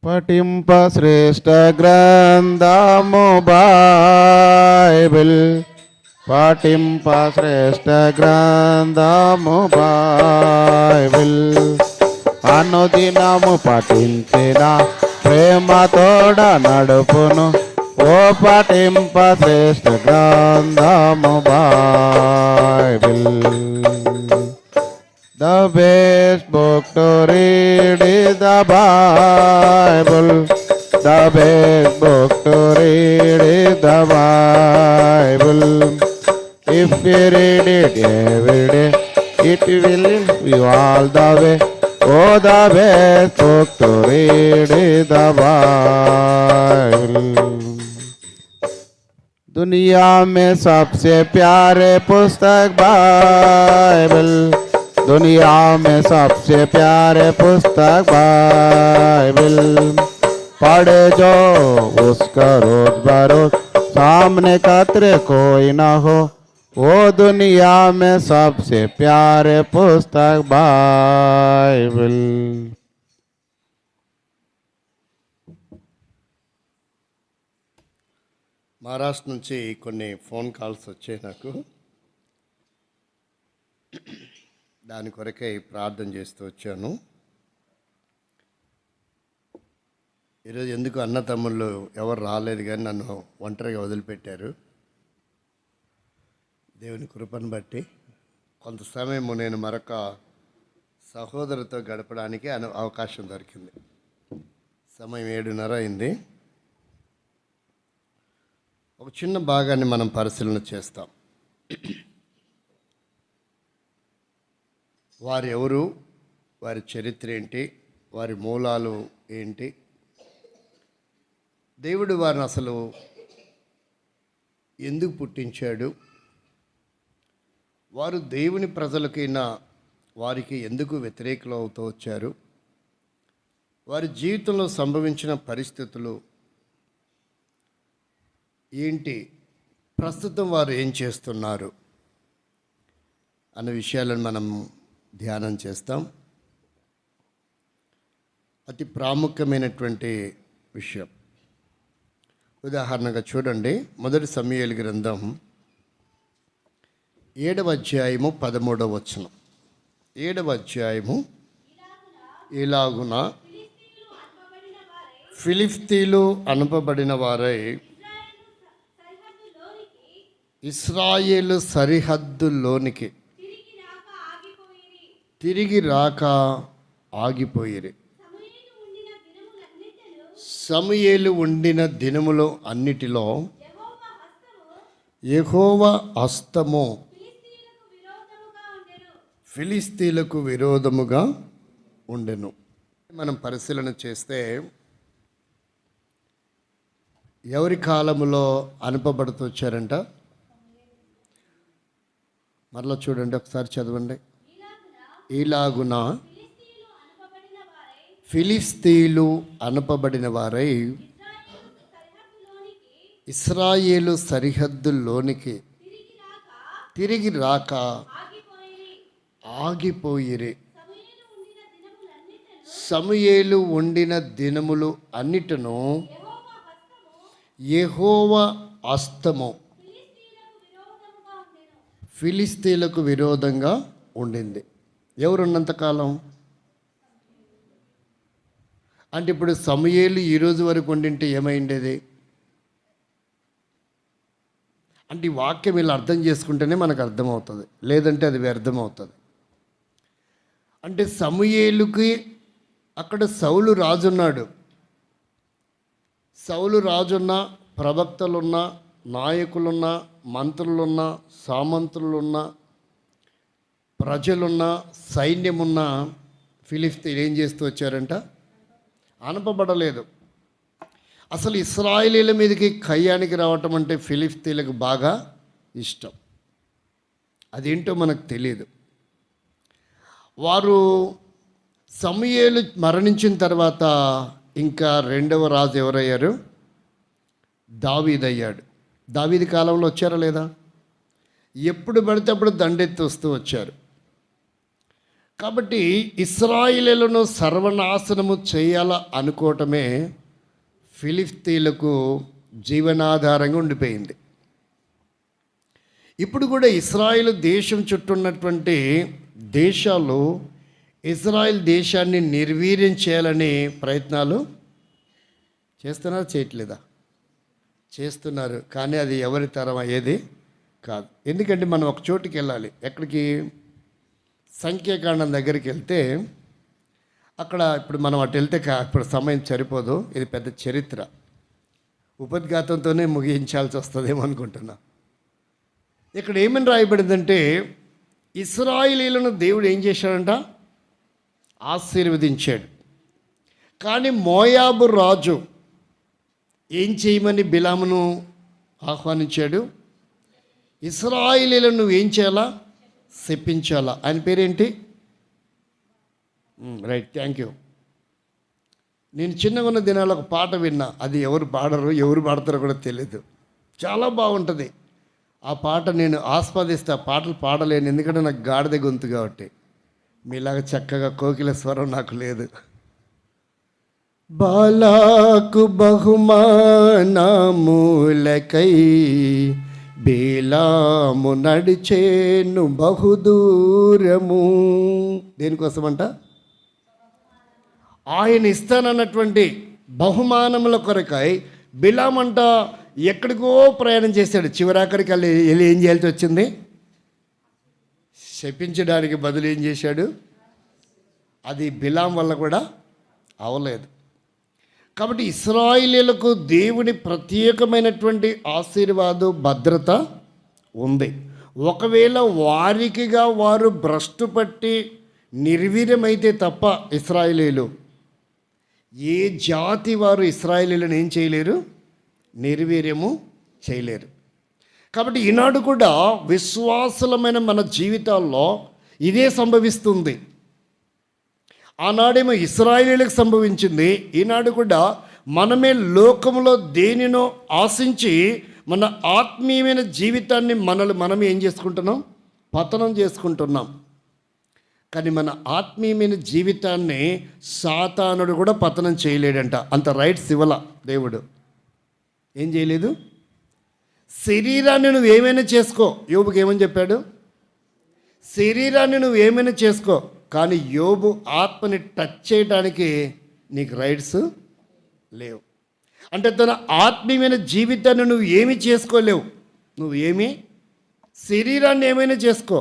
పఠింప శ్రేష్ఠ గ్రంథము బైబిల్, పఠింప శ్రేష్ఠ గ్రంథము బైబిల్. అనుదినము పఠించిన ప్రేమ తోడ నడుపును, ఓ పఠింప శ్రేష్ఠ గ్రంథము Bible. The best book to read is the Bible. The best book to read is the Bible. If you read it every day, it will help you all the way. Oh, the best book to read is the Bible. दुनिया में सबसे प्यारे पुस्तक Bible, दुनिया में सबसे प्यारे पुस्तक बाइबल. पढ़े जो उसका रोज बरोज, सामने कतरे कोई ना हो. वो दुनिया में सबसे प्यारे पुस्तक बाइबल. మహారాష్ట్ర నుంచి కొన్ని ఫోన్ కాల్స్ వచ్చాయి నాకు. దాని కొరకై ప్రార్థన చేస్తూ వచ్చాను. ఈరోజు ఎందుకు అన్న తమ్ముళ్ళు ఎవరు రాలేదు, కానీ నన్ను ఒంటరిగా వదిలిపెట్టారు. దేవుని కృపను బట్టి కొంత సమయము నేను మరొక సహోదరుతో గడపడానికి అవకాశం దొరికింది. సమయం 7:30 అయింది. ఒక చిన్న భాగాన్ని మనం పరిశీలన చేస్తాం. వారు ఎవరు, వారి చరిత్ర ఏంటి, వారి మూలాలు ఏంటి, దేవుడు వారిని అసలు ఎందుకు పుట్టించాడు, వారు దేవుని ప్రజలకైనా వారికి ఎందుకు వ్యతిరేకులు అవుతూ వచ్చారు, వారి జీవితంలో సంభవించిన పరిస్థితులు ఏంటి, ప్రస్తుతం వారు ఏం చేస్తున్నారు అన్న విషయాలను మనం ధ్యానం చేస్తాం. అతి ప్రాముఖ్యమైనటువంటి విషయం. ఉదాహరణగా చూడండి, 1 సమూయేలు గ్రంథం 7వ అధ్యాయము 13వ వచనం. 7వ అధ్యాయము. ఇలాగున ఫిలిష్తీయులు అనుపబడిన వారై ఇశ్రాయేలు సరిహద్దుల్లోనికి తిరిగి రాక ఆగిపోయిరి. సమూయేలు ఉండిన దినములో అన్నిటిలో యెహోవా హస్తము ఫిలిష్తీయులకు విరోధముగా ఉండెను. మనం పరిశీలన చేస్తే ఎవరి కాలములో అనుపబడుతూ వచ్చారంట? మరలా చూడండి, ఒకసారి చదవండి. ఇలాగున ఫిలిష్తీయులు అనుపబడిన వారై ఇశ్రాయేలు సరిహద్దుల్లోనికి తిరిగి రాక ఆగిపోయిరి. సమూయేలు ఉండిన దినములు అన్నిటను యెహోవా హస్తము ఫిలిష్తీయులకు విరోధంగా ఉండింది. ఎవరున్నంతకాలం అంటే ఇప్పుడు సమూయేలు ఈరోజు వరకు ఉండింటే ఏమైండేది అంటే ఈ వాక్యం ఇలా అర్థం చేసుకుంటేనే మనకు అర్థమవుతుంది, లేదంటే అది వ్యర్థమవుతుంది. అంటే సమూయేలుకి అక్కడ సౌలు రాజున్నాడు. సౌలు రాజున్న, ప్రవక్తలున్న, నాయకులున్న, మంత్రులున్న, సామంతులున్న, ప్రజలున్న, సైన్యమున్న ఫిలిష్తీయులు ఏం చేస్తూ వచ్చారంట? అనపబడలేదు. అసలు ఇశ్రాయేలీల మీదకి కయ్యానికి రావటం అంటే ఫిలిష్తీయులకు బాగా ఇష్టం. అదేంటో మనకు తెలియదు. వారు సమూయేలు మరణించిన తర్వాత ఇంకా రెండవ రాజు ఎవరయ్యారు? దావీదు అయ్యాడు. దావీదు కాలంలో వచ్చారా లేదా? ఎప్పుడు పడితే అప్పుడు దండెత్తి వస్తూ వచ్చారు. కాబట్టి ఇశ్రాయేలును సర్వనాశనము చేయాల అనుకోవటమే ఫిలిస్తీన్లకు జీవనాధారంగా ఉండిపోయింది. ఇప్పుడు కూడా ఇశ్రాయేలు దేశం చుట్టూ ఉన్నటువంటి దేశాలు ఇజ్రాయెల్ దేశాన్ని నిర్వీర్యం చేయాలని ప్రయత్నాలు చేస్తున్నారా, చేయట్లేదా? చేస్తున్నారు. కానీ అది ఎవరి తరం అయ్యేది కాదు. ఎందుకంటే మనం ఒక చోటుకి వెళ్ళాలి. ఎక్కడికి? సంఖ్యాకాండం దగ్గరికి వెళ్తే అక్కడ ఇప్పుడు మనం అటు వెళ్తే ఇప్పుడు సమయం సరిపోదు. ఇది పెద్ద చరిత్ర, ఉపద్ఘాతంతోనే ముగించాల్సి వస్తుందేమో అనుకుంటున్నా. ఇక్కడ ఏమని రాయబడిందంటే, ఇశ్రాయేలీయులను దేవుడు ఏం చేశాడంట? ఆశీర్వదించాడు. కానీ మోయాబు రాజు ఏం చేయమని బిలామును ఆహ్వానించాడు? ఇశ్రాయేలీయులను నువ్వు ఏం చేయాలా? శపించాలా. ఆయన పేరేంటి? Right, thank you. నేను చిన్నగా ఉన్న దినాల్లో ఒక పాట విన్నా. అది ఎవరు పాడరు, ఎవరు పాడతారో కూడా తెలియదు. చాలా బాగుంటుంది ఆ పాట. నేను ఆస్వాదిస్తే ఆ పాటలు పాడలేను, ఎందుకంటే నాకు గాడిద గొంతు కాబట్టి. మీలాగా చక్కగా కోకిల స్వరం నాకు లేదు. బాలాకు బహుమానములకై బేలాము నడిచేను బహుదూరము. దేనికోసమంట? ఆయన ఇస్తానన్నటువంటి బహుమానముల కొరకై బిలామంట ఎక్కడికో ప్రయాణం చేశాడు. చివరాఖరికి వెళ్ళి ఏం చేయాల్సి వచ్చింది? శపించడానికి బదులు ఏం చేశాడు? అది బిలాం వల్ల కూడా అవలేదు. కాబట్టి ఇశ్రాయేలీయులకు దేవుని ప్రత్యేకమైనటువంటి ఆశీర్వాదం, భద్రత ఉంది. ఒకవేళ వారికిగా వారు భ్రష్టు పట్టి నిర్వీర్యమైతే తప్ప ఇశ్రాయేలీయులు, ఏ జాతి వారు ఇశ్రాయేలీయులను ఏం చేయలేరు? నిర్వీర్యము చేయలేరు. కాబట్టి ఈనాడు కూడా విశ్వాసులమైన మన జీవితాల్లో ఇదే సంభవిస్తుంది. ఆనాడేమో ఇశ్రాయేలీయులకు సంభవించింది. ఈనాడు కూడా మనమే లోకంలో దేనినో ఆశించి మన ఆత్మీయమైన జీవితాన్ని మనం ఏం చేసుకుంటున్నాం? పతనం చేసుకుంటున్నాం. కానీ మన ఆత్మీయమైన జీవితాన్ని సాతానుడు కూడా పతనం చేయలేడంట. అంత రైట్స్ ఇవ్వాల దేవుడు. ఏం చేయలేదు? శరీరాన్ని నువ్వు ఏమైనా చేసుకో. యోబుకి ఏమని చెప్పాడు? శరీరాన్ని నువ్వు ఏమైనా చేసుకో, కానీ యోబు ఆత్మని టచ్ చేయడానికి నీకు రైట్స్ లేవు. అంటే తన ఆత్మీయమైన జీవితాన్ని నువ్వు ఏమీ చేసుకోలేవు. నువ్వు శరీరాన్ని ఏమైనా చేసుకో,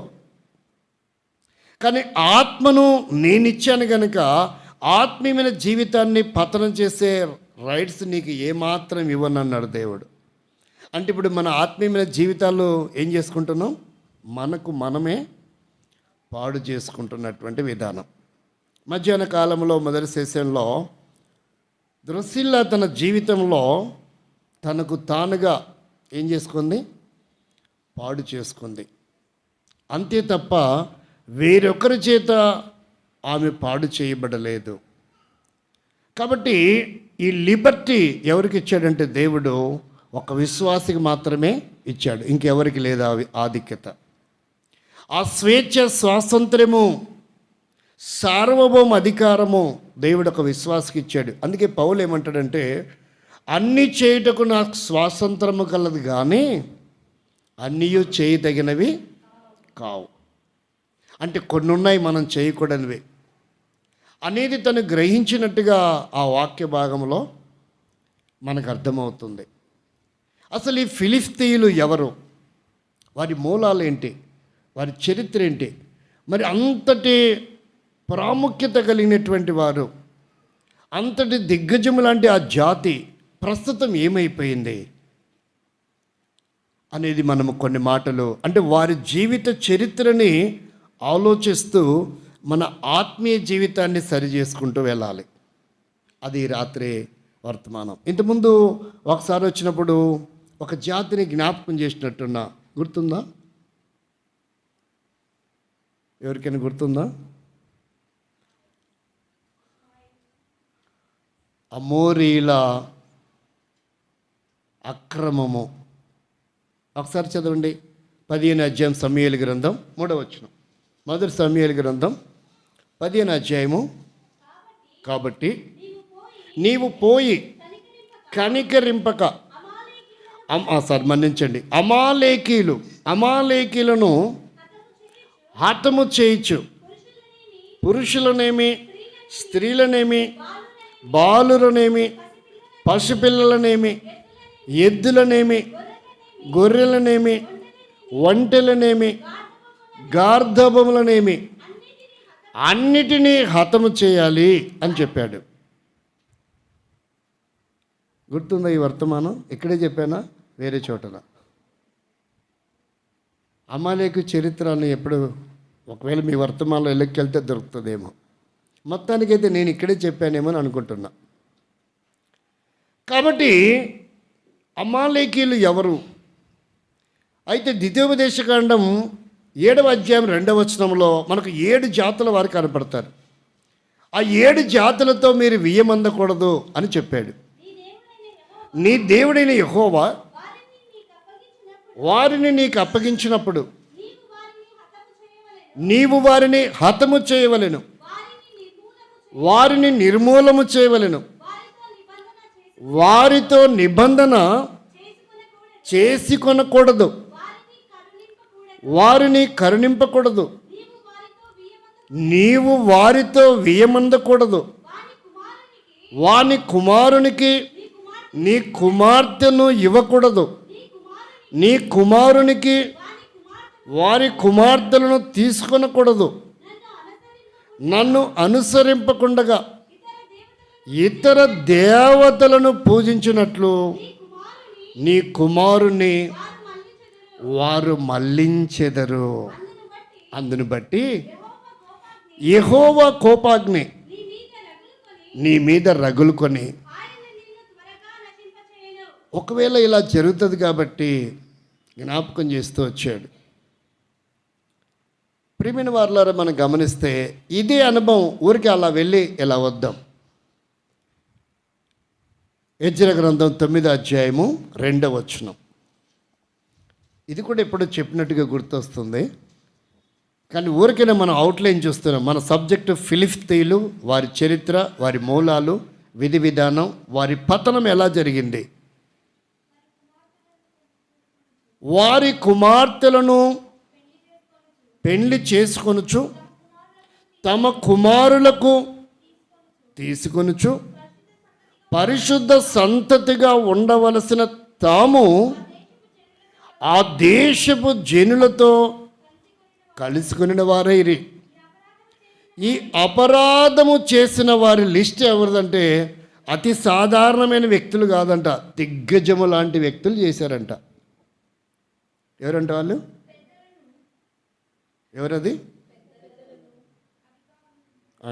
కానీ ఆత్మను నేనిచ్చాను కనుక ఆత్మీయమైన జీవితాన్ని పతనం చేసే రైట్స్ నీకు ఏమాత్రం ఇవ్వనన్నాడు దేవుడు. అంటే ఇప్పుడు మన ఆత్మీయమైన జీవితాల్లో ఏం చేసుకుంటున్నాం? మనకు మనమే పాడు చేసుకుంటున్నటువంటి విధానం. మధ్యాహ్న కాలంలో మొదటి సెషన్లో ద్రుసిల్లా తన జీవితంలో తనకు తానుగా ఏం చేసుకుంది? పాడు చేసుకుంది. అంతే తప్ప వేరొకరి చేత ఆమె పాడు చేయబడలేదు. కాబట్టి ఈ లిబర్టీ ఎవరికి ఇచ్చాడంటే దేవుడు ఒక విశ్వాసికి మాత్రమే ఇచ్చాడు, ఇంకెవరికి లేదు ఆధిక్యత. ఆ స్వేచ్ఛ, స్వాతంత్ర్యము, సార్వభౌమ అధికారము దేవుడు ఒక విశ్వాసికి ఇచ్చాడు. అందుకే పౌలు ఏమంటాడంటే, అన్నీ చేయుటకు నాకు స్వాతంత్రము కలదు కానీ అన్నీ చేయదగినవి కావు. అంటే కొన్ని ఉన్నాయి మనం చేయకూడనివి అనేది తను గ్రహించినట్టుగా ఆ వాక్య భాగంలో మనకు అర్థమవుతుంది. అసలు ఈ ఫిలిస్తీయులు ఎవరు? వారి మూలాలు ఏంటి? వారి చరిత్ర ఏంటి? మరి అంతటి ప్రాముఖ్యత కలిగినటువంటి వారు, అంతటి దిగ్గజము లాంటి ఆ జాతి ప్రస్తుతం ఏమైపోయింది అనేది మనము కొన్ని మాటలు, అంటే వారి జీవిత చరిత్రని ఆలోచిస్తూ మన ఆత్మీయ జీవితాన్ని సరి చేసుకుంటూ వెళ్ళాలి. అది రాత్రి వర్తమానం. ఇంతకుముందు ఒకసారి వచ్చినప్పుడు ఒక జాతిని జ్ఞాపకం చేసినట్టున్నా, గుర్తుందా? ఎవరికైనా గుర్తుందా? అమోరీల అక్రమము. ఒకసారి చదవండి. 15వ అధ్యాయం సమూయేలు గ్రంథం 3వ వచనం. మొదటి సమూయేలు గ్రంథం 15వ అధ్యాయము. కాబట్టి నీవు పోయి కనికరింపక మన్నించండి, అమాలేకీలను హతము చేయించు, పురుషులనేమి, స్త్రీలనేమి, బాలురనేమి, పసిపిల్లలనేమి, ఎద్దులనేమి, గొర్రెలనేమి, ఒంటెలనేమి, గార్ధబములనేమి అన్నిటినీ హతము చేయాలి అని చెప్పాడు. గుర్తుందా ఈ వర్తమానం? ఇక్కడే చెప్పానా వేరే చోటనా? అమాలేకు చరిత్రను ఎప్పుడు ఒకవేళ మీ వర్తమానంలో ఎల్లకెళ్తే దొరుకుతుందేమో. మొత్తానికైతే నేను ఇక్కడే చెప్పానేమో అని అనుకుంటున్నా. కాబట్టి అమాలేకీలు ఎవరు? అయితే ద్వితీయోపదేశకాండం 7వ అధ్యాయం 2వ వచనంలో మనకు 7 జాతుల వారు కనపడతారు. ఆ 7 జాతులతో మీరు వియ్యమందకూడదు అని చెప్పాడు. నీ దేవుడైన యెహోవా వారిని నీకు అప్పగించినప్పుడు నీవు వారిని హతము చేయవలెను, వారిని నిర్మూలము చేయవలెను, వారితో నిబంధన చేసుకొనకూడదు, వారిని కరుణింపకూడదు, నీవు వారితో వియ్యమందకూడదు, వాని కుమారునికి నీ కుమార్తెను ఇవ్వకూడదు, నీ కుమారునికి వారి కుమార్తెలను తీసుకొనకూడదు, నన్ను అనుసరింపకుండగా ఇతర దేవతలను పూజించినట్లు నీ కుమారుని వారు మళ్లించెదరు. అందును బట్టి యెహోవా కోపాగ్ని నీ మీద రగులుకొని, ఒకవేళ ఇలా జరుగుతుంది కాబట్టి జ్ఞాపకం చేస్తూ వచ్చాడు. ప్రియమైన వారులారా, మనం గమనిస్తే ఇదే అనుభవం ఊరికి అలా వెళ్ళి ఇలా వద్దాం. యెజ్రా గ్రంథం 9వ అధ్యాయము 2వ వచనం. ఇది కూడా ఎప్పుడో చెప్పినట్టుగా గుర్తొస్తుంది, కానీ ఊరికైనా మనం అవుట్లైన్ చూస్తున్నాం. మన సబ్జెక్టు ఫిలిష్తీయులు, వారి చరిత్ర, వారి మూలాలు, విధి విధానం, వారి పతనం ఎలా జరిగింది. వారి కుమార్తెలను పెళ్లి చేసుకొనుచు తమ కుమారులకు తీసుకొనుచు పరిశుద్ధ సంతతిగా ఉండవలసిన తాము ఆ దేశపు జనులతో కలుసుకుని వారైరి. ఈ అపరాధము చేసిన వారి లిస్ట్ ఎవరిదంటే అతి సాధారణమైన వ్యక్తులు కాదంట, దిగ్గజము లాంటి వ్యక్తులు చేశారంట. ఎవరంట వాళ్ళు? ఎవరది?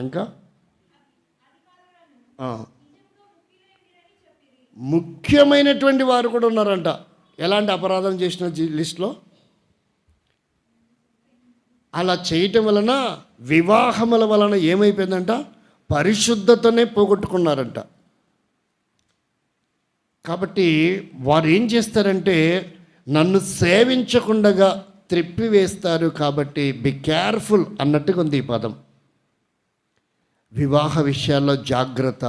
ఇంకా ముఖ్యమైనటువంటి వారు కూడా ఉన్నారంట. ఎలాంటి అపరాధం చేసిన లిస్టులో అలా చేయటం వలన వివాహముల వలన ఏమైపోయిందంట, పరిశుద్ధతనే పోగొట్టుకున్నారంట. కాబట్టి వారు ఏం చేస్తారంటే నన్ను సేవించకుండా త్రిప్పివేస్తారు. కాబట్టి బి కేర్ఫుల్ అన్నట్టుగా ఉంది ఈ పదం. వివాహ విషయాల్లో జాగ్రత్త.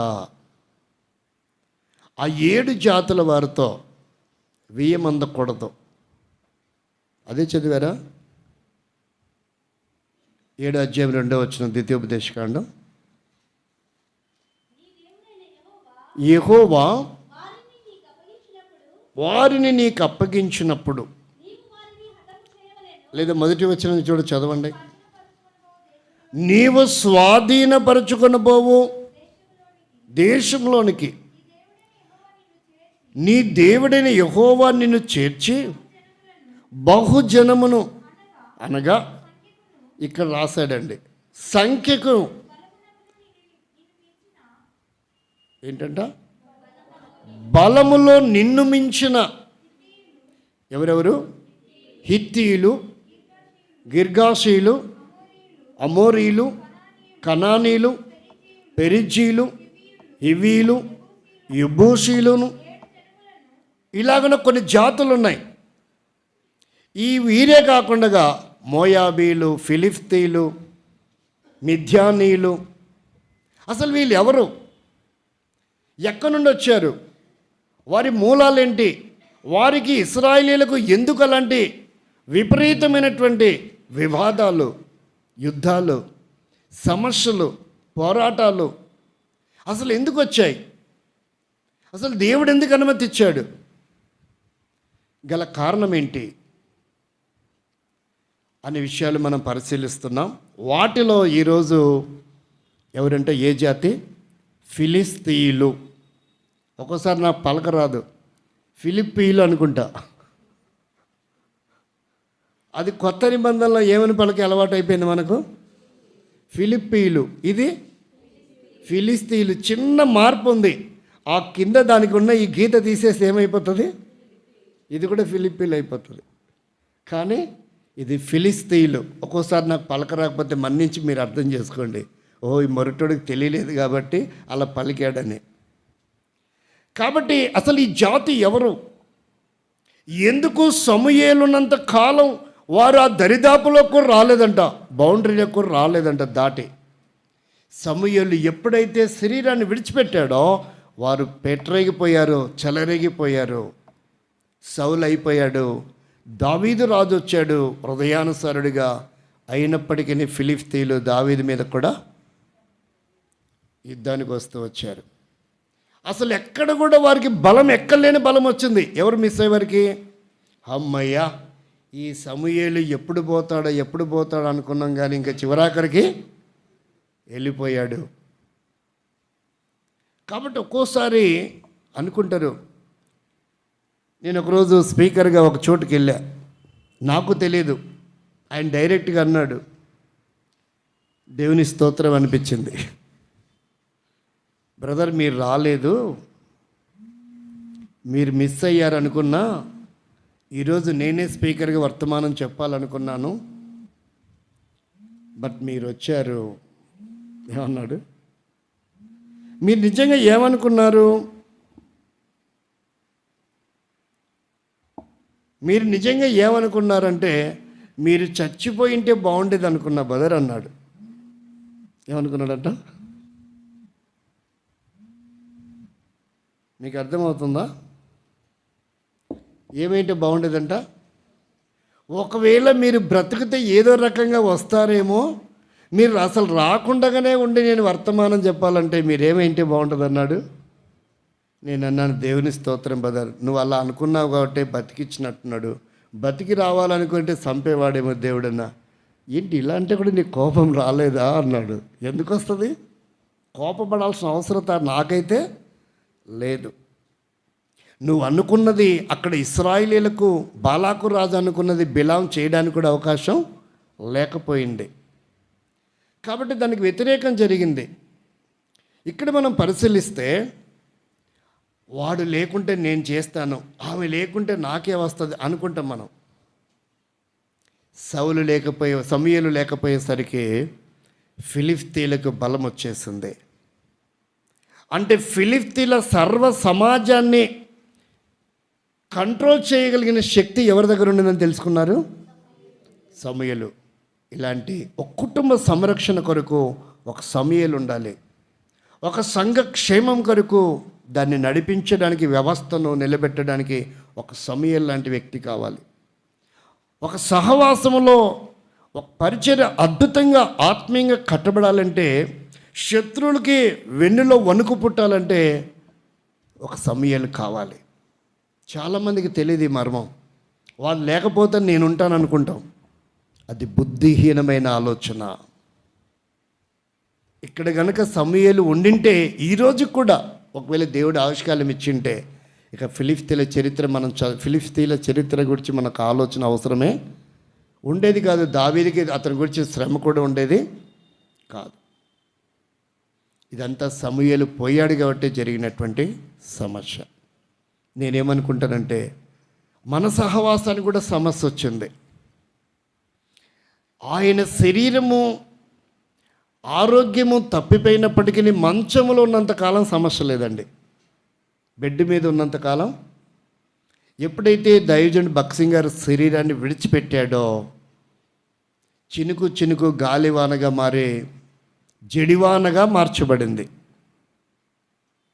ఆ 7 జాతుల వారితో వియ్యమందకూడదు. అదే చదివారా? 7వ అధ్యాయం 2వ వచనం ద్వితీయోపదేశకాండం. యెహోవా వారిని నీకు అప్పగించినప్పుడు, లేదా మొదటి వచనం చూడ చదవండి. నీవు స్వాధీనపరచుకొనబోవు దేశంలోనికి నీ దేవుడైన యెహోవా నిన్ను చేర్చి బహుజనమును, అనగా ఇక్కడ రాశాడండి, సంఖ్యకు ఏంటంట, బలములో నిన్ను మించిన ఎవరెవరు? హిత్తీయులు, గిర్గాషీలు, అమోరీలు, కనానీలు, పెరిజీలు, హివీలు, యెబూసీలును, ఇలాగన కొన్ని జాతులు ఉన్నాయి. ఈ వీరే కాకుండా మోయాబీలు, ఫిలిష్తీయులు, మిథ్యానీయులు. అసలు వీళ్ళు ఎవరు? ఎక్కడి నుండి వచ్చారు? వారి మూలాలేంటి? వారికి ఇశ్రాయేలీయులకు ఎందుకు అలాంటి విపరీతమైనటువంటి వివాదాలు, యుద్ధాలు, సమస్యలు, పోరాటాలు అసలు ఎందుకు వచ్చాయి? అసలు దేవుడు ఎందుకు అనుమతి ఇచ్చాడు? గల కారణం ఏంటి అనే విషయాలు మనం పరిశీలిస్తున్నాం. వాటిలో ఈరోజు ఎవరంటే ఏ జాతి? ఫిలిస్తీయులు. ఒక్కోసారి నాకు పలక రాదు, ఫిలిప్పీలు అనుకుంటా. అది కొత్త నిబంధనలో ఏమని పలక అలవాటు అయిపోయింది మనకు? ఫిలిప్పీలు. ఇది ఫిలిస్తీయులు. చిన్న మార్పు ఉంది. ఆ కింద దానికి ఉన్న ఈ గీత తీసేసి ఏమైపోతుంది? ఇది కూడా ఫిలిప్పీలు అయిపోతుంది. కానీ ఇది ఫిలిస్తీయులు. ఒక్కోసారి నాకు పలక రాకపోతే మన్నించి మీరు అర్థం చేసుకోండి. ఈ మొరటోడికి తెలియలేదు కాబట్టి అలా పలికాడని. కాబట్టి అసలు ఈ జాతి ఎవరు? ఎందుకు సమూయేలున్నంత కాలం వారు ఆ దరిదాపులో కూడా రాలేదంట, బౌండరీలో కూడా రాలేదంట దాటి. సమూయేలు ఎప్పుడైతే శరీరాన్ని విడిచిపెట్టాడో వారు పెట్టరేగిపోయారు, చెలరేగిపోయారు. సౌలు అయిపోయాడు, దావీదు రాజు వచ్చాడు హృదయానుసారుడిగా. అయినప్పటికీ ఫిలిస్తీయులు దావీదు మీద కూడా యుద్ధానికి వస్తూ వచ్చారు. అసలు ఎక్కడ కూడా వారికి బలం, ఎక్కలేని బలం వచ్చింది. ఎవరు మిస్ అయ్యేవారికి? అమ్మయ్య, ఈ సమూయేలు ఎప్పుడు పోతాడో అనుకున్నాం, కానీ ఇంకా చివరాఖరికి వెళ్ళిపోయాడు. కాబట్టి ఒక్కోసారి అనుకుంటారు. నేను ఒకరోజు స్పీకర్గా ఒక చోటుకి వెళ్ళా, నాకు తెలియదు, ఆయన డైరెక్ట్గా అన్నాడు, దేవుని స్తోత్రం అనిపించింది. బ్రదర్ మీరు రాలేదు, మీరు మిస్ అయ్యారు అనుకున్నా, ఈరోజు నేనే స్పీకర్గా వర్తమానం చెప్పాలనుకున్నాను, బట్ మీరు వచ్చారు. ఏమన్నాడు? మీరు నిజంగా ఏమనుకున్నారు? మీరు నిజంగా ఏమనుకున్నారంటే మీరు చచ్చిపోయింటే బాగుండేది అనుకున్నా బ్రదర్ అన్నాడు. ఏమనుకున్నాడట? మీకు అర్థమవుతుందా? ఏమైతే బాగుండేదంట? ఒకవేళ మీరు బ్రతికితే ఏదో రకంగా వస్తారేమో, మీరు అసలు రాకుండానే ఉండి నేను వర్తమానం చెప్పాలంటే మీరేమైంటే బాగుంటుంది అన్నాడు. నేను అన్నాను, దేవుని స్తోత్రం బ్రదర్, నువ్వు అలా అనుకున్నావు కాబట్టి బతికిచ్చినట్టున్నాడు. బతికి రావాలనుకుంటే చంపేవాడేమో దేవుడన్నా. ఏంటి ఇలా అంటే కూడా నీకు కోపం రాలేదా అన్నాడు. ఎందుకు వస్తుంది? కోపపడాల్సిన అవసరత నాకైతే లేదు. నువ్వు అనుకున్నది అక్కడ ఇశ్రాయేలీయులకు, బాలాకు రాజు అనుకున్నది బిలాం చేయడానికి కూడా అవకాశం లేకపోయింది. కాబట్టి దానికి వ్యతిరేకం జరిగింది. ఇక్కడ మనం పరిశీలిస్తే వాడు లేకుంటే నేను చేస్తాను, ఆమె లేకుంటే నాకే వస్తుంది అనుకుంటాం మనం. సమూయేలు లేకపోయేసరికి ఫిలిస్తీయులకు బలం వచ్చేసింది. అంటే ఫిలిస్తీయుల సర్వ సమాజాన్ని కంట్రోల్ చేయగలిగిన శక్తి ఎవరి దగ్గర ఉండిందని తెలుసుకున్నారు? సమూయేలు. ఇలాంటి ఒక కుటుంబ సంరక్షణ కొరకు ఒక సమూయేలు ఉండాలి. ఒక సంఘ క్షేమం కొరకు దాన్ని నడిపించడానికి, వ్యవస్థను నిలబెట్టడానికి ఒక సమూయేలు లాంటి వ్యక్తి కావాలి. ఒక సహవాసములో ఒక పరిచర్య అద్భుతంగా ఆత్మీయంగా కట్టబడాలంటే, శత్రువులకి వెన్నులో వణుకు పుట్టాలంటే ఒక సమూయేలు కావాలి. చాలామందికి తెలియదు ఈ మర్మం. వాళ్ళు లేకపోతే నేను ఉంటాను అనుకుంటాం. అది బుద్ధిహీనమైన ఆలోచన. ఇక్కడ కనుక సమూయేలు ఉండింటే ఈరోజు కూడా ఒకవేళ దేవుడు ఆవిష్కారం ఇచ్చింటే ఇక ఫిలిస్తీయుల చరిత్ర గురించి మనకు ఆలోచన అవసరమే ఉండేది కాదు. దావీదుకి అతని గురించి శ్రమ కూడా ఉండేది కాదు. ఇదంతా సమూయేలు పోయాడు కాబట్టి జరిగినటువంటి సమస్య. నేనేమనుకుంటానంటే మన సహవాసానికి కూడా సమస్య వచ్చింది. ఆయన శరీరము ఆరోగ్యము తప్పిపోయినప్పటికీ మంచంలో ఉన్నంతకాలం సమస్య లేదండి. బెడ్ మీద ఉన్నంతకాలం. ఎప్పుడైతే దైవజనుడు భక్సింగ్ గారు శరీరాన్ని విడిచిపెట్టాడో చినుకు చినుకు గాలివానగా మారి జడివానగా మార్చబడింది.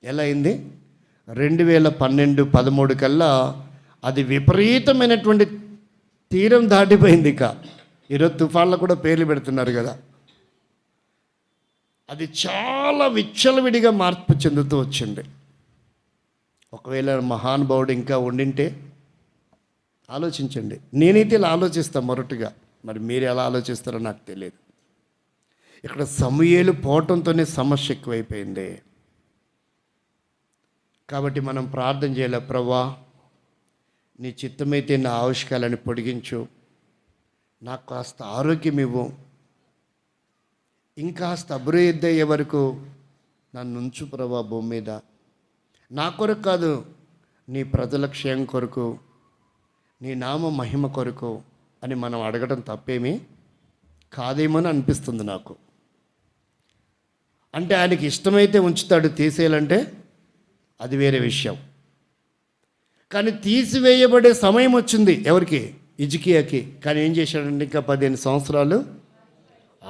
ఎలా అయింది? 2012-13 కల్లా అది విపరీతమైనటువంటి తీరం దాటిపోయింది. ఇక ఈరోజు తుఫాన్లు కూడా పేర్లు పెడుతున్నారు కదా. అది చాలా విచ్చలవిడిగా మార్పు చెందుతూ వచ్చింది. ఒకవేళ మహానుభావుడు ఇంకా ఉండింటే ఆలోచించండి. నేనైతే ఇలా ఆలోచిస్తాను మొరటుగా, మరి మీరు ఎలా ఆలోచిస్తారో నాకు తెలియదు. ఇక్కడ సమూయేలు పోవటంతోనే సమస్య ఎక్కువైపోయింది. కాబట్టి మనం ప్రార్థన చేయాలి, ప్రభువా నీ చిత్తమైతే నా ఆవిష్కారాన్ని పొడిగించు, నాకు కాస్త ఆరోగ్యం ఇవ్వు, ఇంకాస్త అభివృద్ధి అయ్యే వరకు నన్ను ఉంచు ప్రభువా భూమి మీద. నా కొరకు కాదు, నీ ప్రజల క్షేమం కొరకు, నీ నామ మహిమ కొరకు అని మనం అడగడం తప్పేమీ కాదేమో అని అనిపిస్తుంది నాకు. అంటే ఆయనకి ఇష్టమైతే ఉంచుతాడు, తీసేయాలంటే అది వేరే విషయం. కానీ తీసివేయబడే సమయం వచ్చింది ఎవరికి? హిజ్కియాకి. కానీ ఏం చేశాడంటే ఇంకా 15 సంవత్సరాలు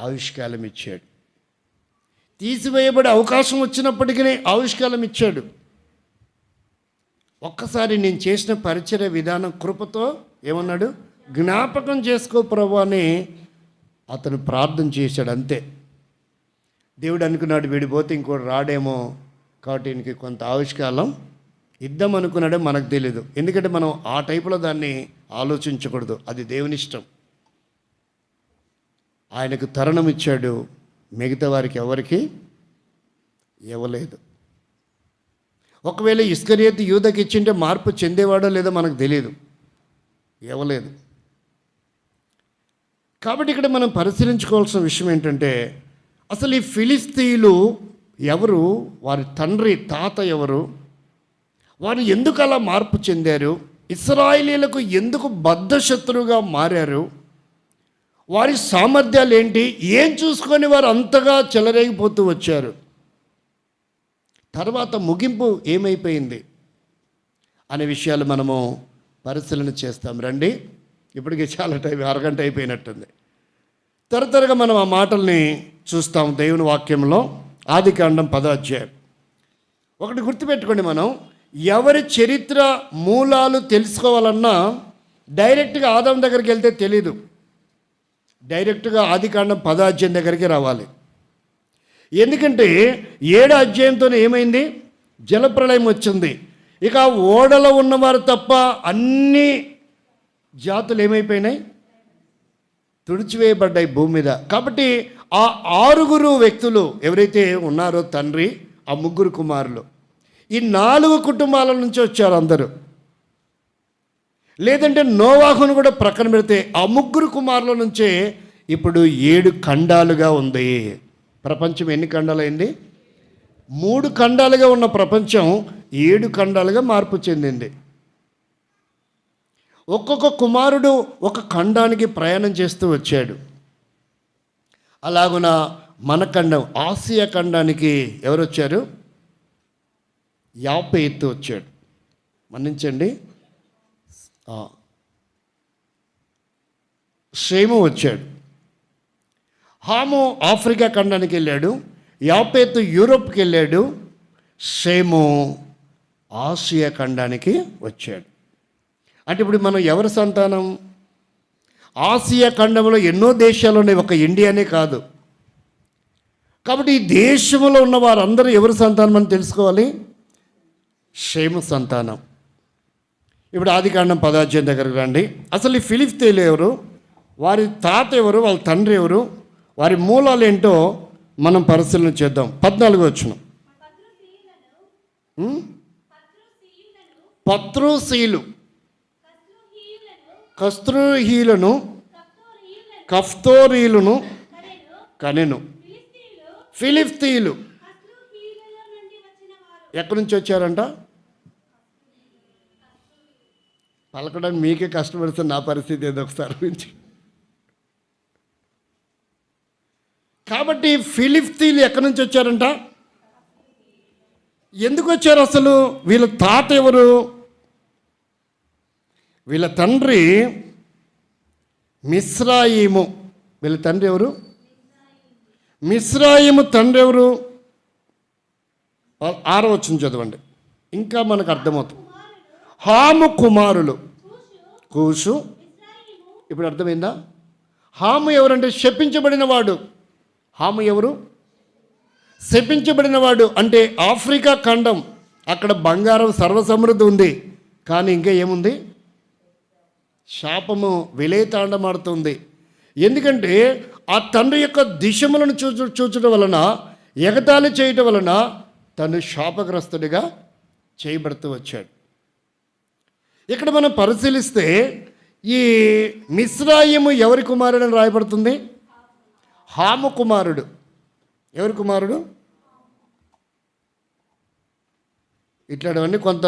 ఆయుష్కాలం ఇచ్చాడు. తీసివేయబడే అవకాశం వచ్చినప్పటికీ ఆయుష్కాలం ఇచ్చాడు. ఒక్కసారి నేను చేసిన పరిచర్య విధానం కృపతో ఏమన్నాడు? జ్ఞాపకం చేసుకో ప్రభు అని అతను ప్రార్థన చేశాడు. అంతే. దేవుడు అనుకున్నాడు వీడిపోతే ఇంకోటి రాడేమో, కాబట్టి ఈయనకి కొంత ఆవిష్కాలం ఇద్దాం అనుకున్నాడో మనకు తెలీదు. ఎందుకంటే మనం ఆ టైపులో దాన్ని ఆలోచించకూడదు, అది దేవుని ఇష్టం. ఆయనకు తరుణం ఇచ్చాడు, మిగతా వారికి ఎవరికి ఇవ్వలేదు. ఒకవేళ ఇస్కరియోతు యూదాకి ఇచ్చింటే మార్పు చెందేవాడో లేదో మనకు తెలియదు, ఇవ్వలేదు. కాబట్టి ఇక్కడ మనం పరిశీలించుకోవాల్సిన విషయం ఏంటంటే, అసలు ఈ ఫిలిస్తీయులు ఎవరు, వారి తండ్రి తాత ఎవరు, వారు ఎందుకు అలా మార్పు చెందారు, ఇశ్రాయేలీయులకు ఎందుకు బద్ధశత్రువుగా మారారు, వారి సామర్థ్యాలు ఏంటి, ఏం చూసుకొని వారు అంతగా చెలరేగిపోతూ వచ్చారు, తర్వాత ముగింపు ఏమైపోయింది అనే విషయాలు మనము పరిశీలన చేస్తాం. రండి, ఇప్పటికీ చాలా టైం, అరగంట అయిపోయినట్టుంది. త్వరగా మనం ఆ మాటల్ని చూస్తాం దేవుని వాక్యంలో. ఆదికాండం 10వ అధ్యాయం. ఒకటి గుర్తుపెట్టుకోండి, మనం ఎవరి చరిత్ర మూలాలు తెలుసుకోవాలన్నా డైరెక్ట్గా ఆదాం దగ్గరికి వెళ్తే తెలీదు. డైరెక్ట్గా ఆదికాండం 10వ అధ్యాయం దగ్గరికి రావాలి. ఎందుకంటే 7వ అధ్యాయంతో ఏమైంది? జలప్రళయం వచ్చింది. ఇక ఓడలో ఉన్నవారు తప్ప అన్ని జాతులు ఏమైపోయినాయి? తుడిచివేయబడ్డాయి భూమి మీద. కాబట్టి ఆ 6 వ్యక్తులు ఎవరైతే ఉన్నారో తండ్రి, ఆ 3 కుమారులు, ఈ 4 కుటుంబాల నుంచి వచ్చారు అందరూ. లేదంటే నోవాహును కూడా ప్రక్కన పెడితే ఆ 3 కుమారుల నుంచే ఇప్పుడు 7 ఖండాలుగా ఉంది. ప్రపంచం ఎన్ని ఖండాలు అయింది? 3 ఖండాలుగా ఉన్న ప్రపంచం 7 ఖండాలుగా మార్పు చెందింది. ఒక్కొక్క కుమారుడు ఒక ఖండానికి ప్రయాణం చేస్తూ వచ్చాడు. అలాగున మన ఖండం, ఆసియా ఖండానికి ఎవరు వచ్చారు? యాపేతు వచ్చాడు. మన్నించండి, షేము వచ్చాడు. హాము ఆఫ్రికా ఖండానికి వెళ్ళాడు, యాపేతు యూరోప్కి వెళ్ళాడు, షేము ఆసియా ఖండానికి వచ్చాడు. అంటే ఇప్పుడు మనం ఎవరి సంతానం? ఆసియా ఖండంలో ఎన్నో దేశాలు ఉన్నాయి, ఒక ఇండియానే కాదు. కాబట్టి ఈ దేశంలో ఉన్న వారందరూ ఎవరి సంతానం అని తెలుసుకోవాలి? షేము సంతానం. ఇప్పుడు ఆదికాండం 10వ అధ్యాయం దగ్గరకు రండి. అసలు ఈ ఫిలిస్తీయులు ఎవరు, వారి తాత ఎవరు, వాళ్ళ తండ్రి ఎవరు, వారి మూలాలు ఏంటో మనం పరిశీలన చేద్దాం. 14వ వచనం. పత్రుసీలు, కస్త్రూహీలను, కఫ్తోరీలను కనెను. ఫిలిస్తీయులు ఎక్కడి నుంచి వచ్చారంట? పలకడానికి మీకే కష్టపడుతుంది, నా పరిస్థితి ఏదో ఒకసారి నుంచి. కాబట్టి ఫిలిస్తీయులు ఎక్కడి నుంచి వచ్చారంట? ఎందుకు వచ్చారు అసలు? వీళ్ళ తాత ఎవరు? వీళ్ళ తండ్రి మిస్రాయిము. వీళ్ళ తండ్రి ఎవరు? మిస్రాయిము తండ్రి ఎవరు? 6వ వచనం చదవండి, ఇంకా మనకు అర్థమవుతుంది. హాము కుమారులు కూషు. ఇప్పుడు అర్థమైందా? హాము ఎవరంటే శపించబడిన వాడు. హాము ఎవరు? శపించబడిన వాడు. అంటే ఆఫ్రికా ఖండం, అక్కడ బంగారం సర్వసమృద్ధి ఉంది, కానీ ఇంకా ఏముంది? శాపము విలేతాండమాడుతుంది. ఎందుకంటే ఆ తండ్రి యొక్క దిశములను చూచడం వలన, ఎగతాళి చేయటం వలన తను శాపగ్రస్తుడిగా చేయబడుతూ వచ్చాడు. ఇక్కడ మనం పరిశీలిస్తే ఈ మిస్రాయిము ఎవరి కుమారుడు అని రాయబడుతుంది? హాము కుమారుడు. ఎవరి కుమారుడు? ఇట్లాంటివన్నీ కొంత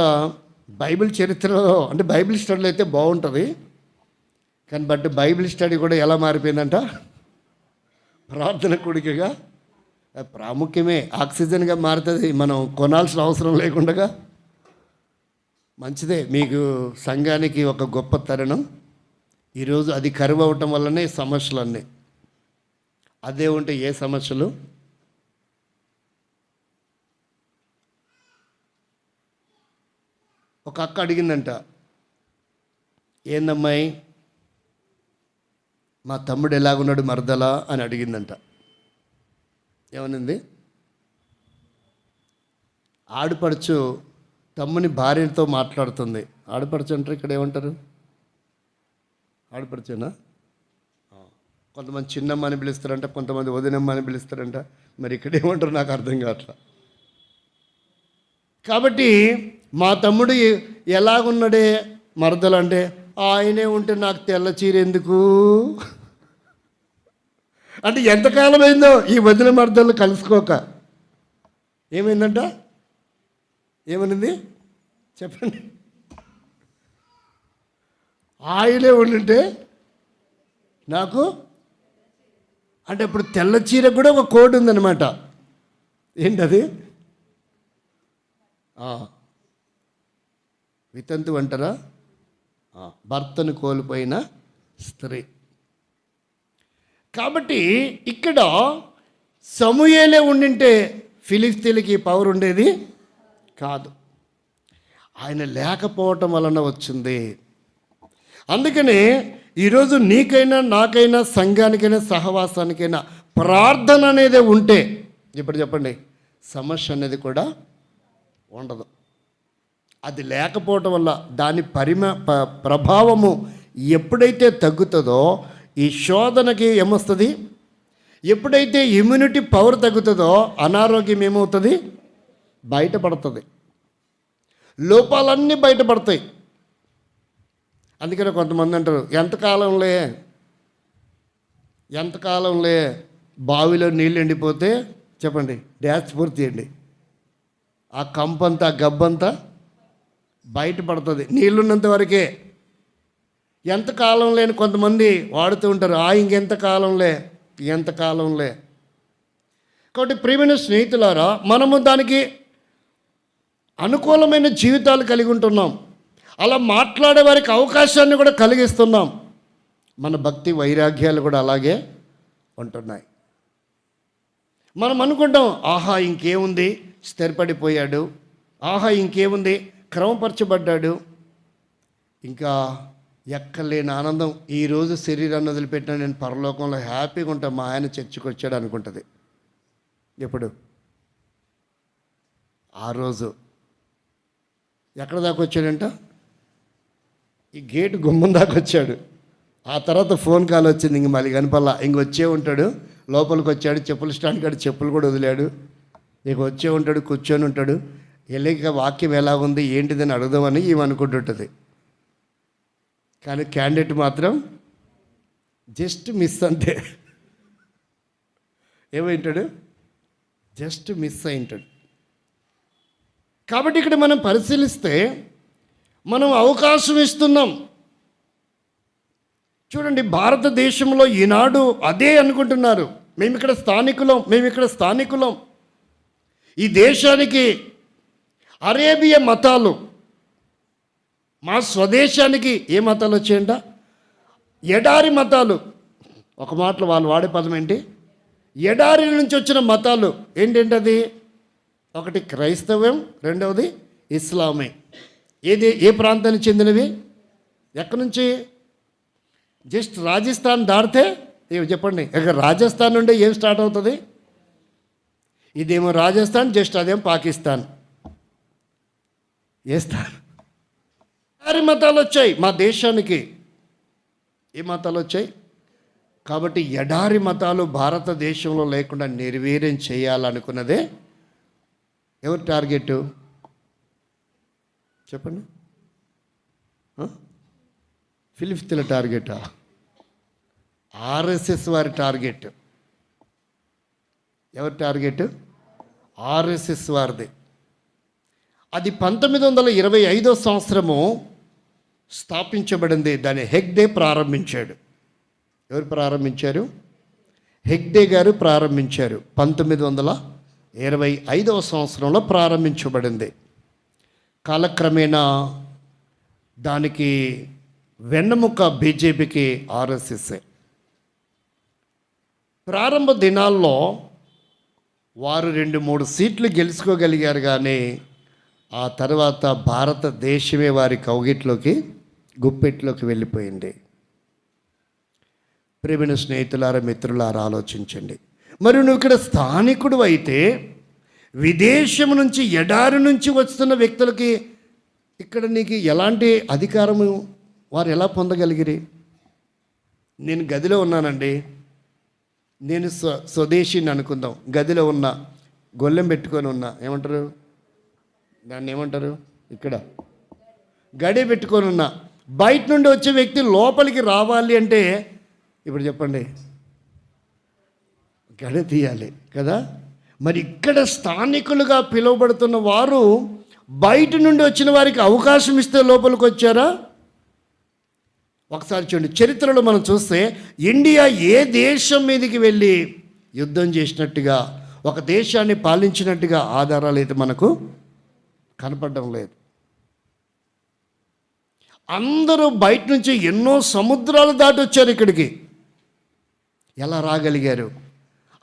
బైబిల్ చరిత్రలో, అంటే బైబిల్ స్టడీలో అయితే బాగుంటుంది, కానీ బైబిల్ స్టడీ కూడా ఎలా మారిపోయిందంట? ప్రార్థన కూడికగా ప్రాముఖ్యమే ఆక్సిజన్గా మారుతుంది, మనం కొనాల్సిన అవసరం లేకుండా. మంచిదే, మీకు సంఘానికి ఒక గొప్ప తరుణం. ఈరోజు అది కరువు అవటం వల్లనే సమస్యలన్నీ. అదే ఉంటే ఏ సమస్యలు? ఒక అక్క అడిగిందంట, ఏందమ్మాయి మా తమ్ముడు ఎలాగున్నాడు మరదలా అని అడిగిందంట. ఏమనింది? ఆడపడుచు తమ్ముని భార్యతో మాట్లాడుతుంది. ఆడపడుచు అంటారు, ఇక్కడ ఏమంటారు? ఆడపడుచునా? కొంతమంది చిన్నమ్మ అని పిలుస్తారంట, కొంతమంది వదినమ్మ అని పిలుస్తారంట, మరి ఇక్కడ ఏమంటారు నాకు అర్థం కావట్లా. కాబట్టి మా తమ్ముడు ఎలాగున్నాడే మరదలు అంటే, ఆయనే ఉంటే నాకు తెల్ల చీర ఎందుకు అంటే ఎంతకాలం అయిందో ఈ వదిన మరదలు కలుసుకోక. ఏమైందంట? ఏమనింది చెప్పండి? ఆయనే ఉండుంటే నాకు అంటే ఇప్పుడు తెల్ల చీర కూడా ఒక కోడ్ ఉందన్నమాట. ఏంటది? వితంతు అంటారా? భర్తను కోల్పోయిన స్త్రీ. కాబట్టి ఇక్కడ సమూయేలే ఉండింటే ఫిలిస్తీన్లకి పవర్ ఉండేది కాదు. ఆయన లేకపోవటం వలన వచ్చింది. అందుకనే ఈరోజు నీకైనా నాకైనా సంఘానికైనా సహవాసానికైనా ప్రార్థన అనేది ఉంటే, ఇప్పుడు చెప్పండి, సమస్య అనేది కూడా ఉండదు. అది లేకపోవటం వల్ల దాని ప్రభావము ఎప్పుడైతే తగ్గుతుందో, ఈ శోధనకి ఏమొస్తుంది? ఎప్పుడైతే ఇమ్యూనిటీ పవర్ తగ్గుతుందో అనారోగ్యం ఏమవుతుంది? బయటపడుతుంది. లోపాలన్నీ బయటపడతాయి. అందుకనే కొంతమంది అంటారు, ఎంతకాలంలే బావిలో నీళ్ళు ఎండిపోతే చెప్పండి డ్యాష్ పూర్తి చేయండి, ఆ కంపంతా గబ్బంతా బయటపడుతుంది నీళ్ళున్నంత వరకే. ఎంతకాలం లేని కొంతమంది వాడుతూ ఉంటారు, ఎంతకాలంలే. కాబట్టి ప్రియమైన స్నేహితులారా, మనము దానికి అనుకూలమైన జీవితాలు కలిగి ఉంటున్నాం. అలా మాట్లాడే వారికి అవకాశాన్ని కూడా కలిగిస్తున్నాం. మన భక్తి వైరాగ్యాలు కూడా అలాగే ఉంటున్నాయి. మనం అనుకుంటాం, ఆహా ఇంకేముంది, స్థిరపడిపోయాడు, ఆహా ఇంకేముంది, క్రమపరచబడ్డాడు, ఇంకా ఎక్కలేని ఆనందం, ఈరోజు శరీరాన్ని వదిలిపెట్టిన నేను పరలోకంలో హ్యాపీగా ఉంటాను, మా ఆయన చర్చికి వచ్చాడు అనుకుంటుంది. ఎప్పుడు? ఆ రోజు ఎక్కడ దాకా వచ్చాడంట? ఈ గేటు గుమ్మం దాకా వచ్చాడు. ఆ తర్వాత ఫోన్ కాల్ వచ్చింది, ఇంక మళ్ళీ కనపల్లా, ఇంక వచ్చే ఉంటాడు, లోపలికి వచ్చాడు, చెప్పుల స్టాండ్ కాడు చెప్పులు కూడా వదిలాడు, ఇక వచ్చే ఉంటాడు, కూర్చొని ఉంటాడు. వెళ్ళక వాక్యం ఎలా ఉంది ఏంటిదని అడుగుదామని అనుకుంటుంటుంది. కానీ క్యాండిడేట్ మాత్రం జస్ట్ మిస్. అంతే. ఏమైంటాడు? జస్ట్ మిస్ అయింటాడు. కాబట్టి ఇక్కడ మనం పరిశీలిస్తే మనం అవకాశం ఇస్తున్నాం. చూడండి, భారతదేశంలో ఈనాడు అదే అనుకుంటున్నారు, మేము ఇక్కడ స్థానికులం. ఈ దేశానికి అరేబియా మతాలు, మా స్వదేశానికి ఏ మతాలు వచ్చాయంట? ఎడారి మతాలు. ఒక మాటలో వాళ్ళు వాడే పదం ఏంటి? ఎడారి నుంచి వచ్చిన మతాలు ఏంటంటది? ఒకటి క్రైస్తవం, రెండవది ఇస్లామే. ఏ ప్రాంతానికి చెందినవి? ఎక్కడి నుంచి? జస్ట్ రాజస్థాన్ దాటితే చెప్పండి, ఇక రాజస్థాన్ నుండి ఏం స్టార్ట్ అవుతుంది? ఇదేమో రాజస్థాన్, జస్ట్ అదేమో పాకిస్తాన్. ఏ స్థానం? ఎడారి మతాలు వచ్చాయి మా దేశానికి. ఏ మతాలు వచ్చాయి? కాబట్టి ఎడారి మతాలు భారతదేశంలో లేకుండా నిర్వీర్యం చేయాలనుకున్నదే ఎవరి టార్గెట్ చెప్పండి? ఫిలిస్తీన్ల టార్గెటా? ఆర్ఎస్ఎస్ వారి టార్గెట్. ఎవరి టార్గెట్? ఆర్ఎస్ఎస్ వారిది. అది 1925 సంవత్సరము స్థాపించబడింది. దాన్ని హెగ్డే ప్రారంభించాడు. ఎవరు ప్రారంభించారు? హెగ్డే గారు ప్రారంభించారు. 1925 సంవత్సరంలో ప్రారంభించబడింది. కాలక్రమేణా దానికి వెన్నెముక బీజేపీకి ఆర్ఎస్ఎస్. ప్రారంభ దినాల్లో వారు 2-3 సీట్లు గెలుచుకోగలిగారు, కానీ ఆ తర్వాత భారతదేశమే వారి కౌగిట్లోకి గుప్పెట్లోకి వెళ్ళిపోయింది. ప్రియమైన స్నేహితులారా, మిత్రులారా, ఆలోచించండి. మరి నువ్వు ఇక్కడ స్థానికుడు అయితే విదేశం నుంచి, ఎడారి నుంచి వస్తున్న వ్యక్తులకి ఇక్కడ నీకు ఎలాంటి అధికారము వారు ఎలా పొందగలిగిరి? నేను గదిలో ఉన్నానండి, నేను స్వదేశీని అనుకుందాం. గదిలో ఉన్న గొల్లెం పెట్టుకొని ఉన్నా, ఏమంటారు దాన్ని? ఏమంటారు? ఇక్కడ గడి పెట్టుకొని ఉన్నా. బయట నుండి వచ్చే వ్యక్తి లోపలికి రావాలి అంటే ఇప్పుడు చెప్పండి, గడి తీయాలి కదా. మరి ఇక్కడ స్థానికులుగా పిలువబడుతున్న వారు బయట నుండి వచ్చిన వారికి అవకాశం ఇస్తే లోపలికి వచ్చారా? ఒకసారి చూడండి, చరిత్రలో మనం చూస్తే ఇండియా ఏ దేశం మీదకి వెళ్ళి యుద్ధం చేసినట్టుగా, ఒక దేశాన్ని పాలించినట్టుగా ఆధారాలు అయితే మనకు కనపడడం లేదు. అందరూ బయట నుంచి ఎన్నో సముద్రాలు దాటి వచ్చారు ఇక్కడికి. ఎలా రాగలిగారు?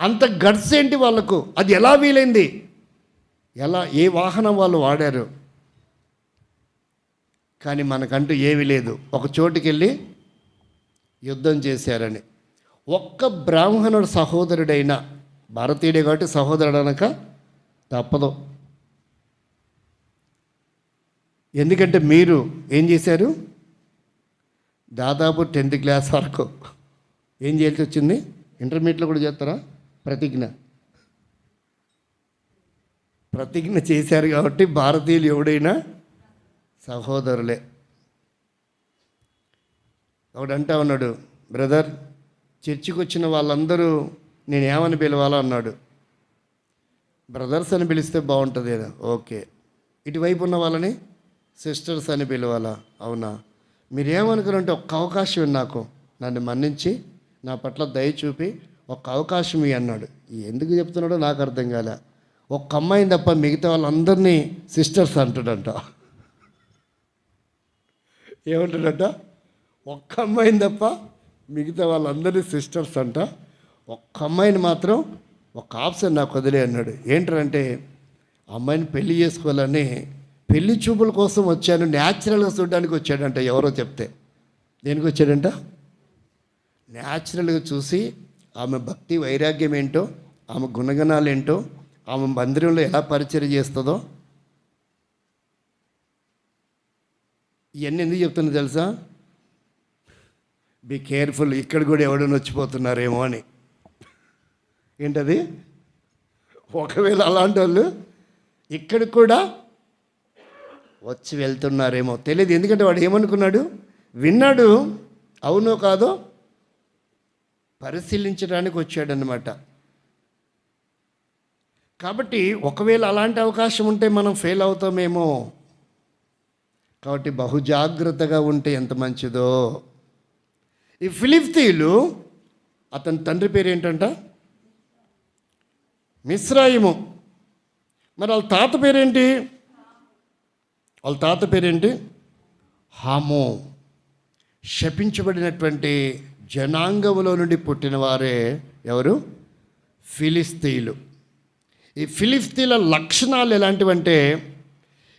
అంత గట్స్ ఏంటి వాళ్ళకు? అది ఎలా వీలైంది? ఏ వాహనం వాళ్ళు వాడారు? కానీ మనకంటూ ఏమీ లేదు. ఒక చోటుకి వెళ్ళి యుద్ధం చేశారని. ఒక్క బ్రాహ్మణుడు సహోదరుడైన, భారతీయుడే కాబట్టి సహోదరుడు అనక తప్పదు. ఎందుకంటే మీరు ఏం చేశారు? దాదాపు 10th క్లాస్ వరకు ఏం చేయాల్సి వచ్చింది? ఇంటర్మీడియట్లో కూడా చేస్తారా? ప్రతిజ్ఞ చేశారు కాబట్టి భారతీయులు ఎవడైనా సహోదరులే. ఒకడంటా ఉన్నాడు, బ్రదర్, చర్చికి వచ్చిన వాళ్ళందరూ నేను ఏమని పిలవాలో అన్నాడు. బ్రదర్స్ అని పిలిస్తే బాగుంటుంది కదా. ఓకే. ఇటువైపు ఉన్న వాళ్ళని సిస్టర్స్ అని పిలవాలా? అవునా? మీరేమనుకున్నారంటే ఒక్క అవకాశం నాకు, నన్ను మన్నించి నా పట్ల దయ చూపి ఒక్క అవకాశం ఇవి అన్నాడు. ఎందుకు చెప్తున్నాడో నాకు అర్థం కాలే. ఒక్క అమ్మాయిని తప్ప మిగతా వాళ్ళందరినీ సిస్టర్స్ అంటాడంట. ఏమంటాడంట? ఒక్క అమ్మాయిని తప్ప మిగతా వాళ్ళందరినీ సిస్టర్స్ అంట. ఒక్క అమ్మాయిని మాత్రం ఒక ఆప్షన్ నాకు వదిలే అన్నాడు. ఏంటంటే అమ్మాయిని పెళ్లి చేసుకోవాలని పెళ్లి చూపుల కోసం వచ్చాను, న్యాచురల్గా చూడడానికి వచ్చాడంట. ఎవరో చెప్తే దేనికి వచ్చాడంట? న్యాచురల్గా చూసి ఆమె భక్తి వైరాగ్యం ఏంటో, ఆమె గుణగణాలు ఏంటో, ఆమె మందిరంలో ఎలా పరిచయం చేస్తుందో. ఇవన్నీ ఎందుకు చెప్తున్నా తెలుసా? బీ కేర్ఫుల్, ఇక్కడ కూడా ఎవడని వచ్చిపోతున్నారేమో అని. ఏంటది? ఒకవేళ అలాంటి వాళ్ళు ఇక్కడ కూడా వచ్చి వెళ్తున్నారేమో తెలియదు. ఎందుకంటే వాడు ఏమనుకున్నాడు? విన్నాడు, అవునో కాదో పరిశీలించడానికి వచ్చాడనమాట. కాబట్టి ఒకవేళ అలాంటి అవకాశం ఉంటే మనం ఫెయిల్ అవుతామేమో. కాబట్టి బహుజాగ్రత్తగా ఉంటే ఎంత మంచిదో. ఈ ఫిలిస్తీయులు, అతని తండ్రి పేరు ఏంటంట? మిస్రాయిము. మరి వాళ్ళ తాత పేరేంటి? హామో. శపించబడినటువంటి జనాంగములో నుండి పుట్టిన వారే ఎవరు? ఫిలిస్తీయులు. ఈ ఫిలిస్తీన్ల లక్షణాలు ఎలాంటివంటే,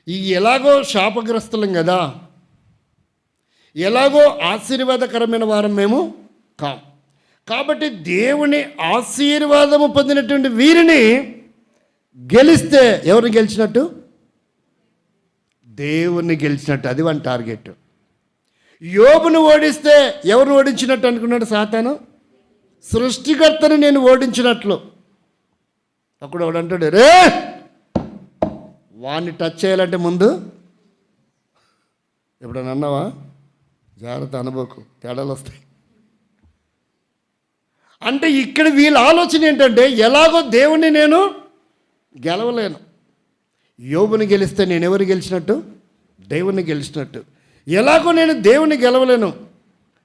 ఈ ఎలాగో శాపగ్రస్తులం కదా, ఎలాగో ఆశీర్వాదకరమైన వారం మేము కాం. కాబట్టి దేవుని ఆశీర్వాదము పొందినటువంటి వీరిని గెలిస్తే ఎవరిని గెలిచినట్టు? దేవుణ్ణి గెలిచినట్టు. అది వన్ టార్గెట్. యోబును ఓడిస్తే ఎవరు ఓడించినట్టు అనుకున్నాడు సాతాను? సృష్టికర్తను నేను ఓడించినట్లు. అప్పుడు వాడు అంటాడు, రే వాడిని టచ్ చేయాలంటే ముందు ఎప్పుడన్నా అన్నావా? జాగ్రత్త, అనుభవకు, తేడాలు వస్తాయి. అంటే ఇక్కడ వీళ్ళ ఆలోచన ఏంటంటే, ఎలాగో దేవుణ్ణి నేను గెలవలేను, యోబుని గెలిస్తే నేను ఎవరు గెలిచినట్టు? దేవుణ్ణి గెలిచినట్టు. ఎలాగో నేను దేవుని గెలవలేను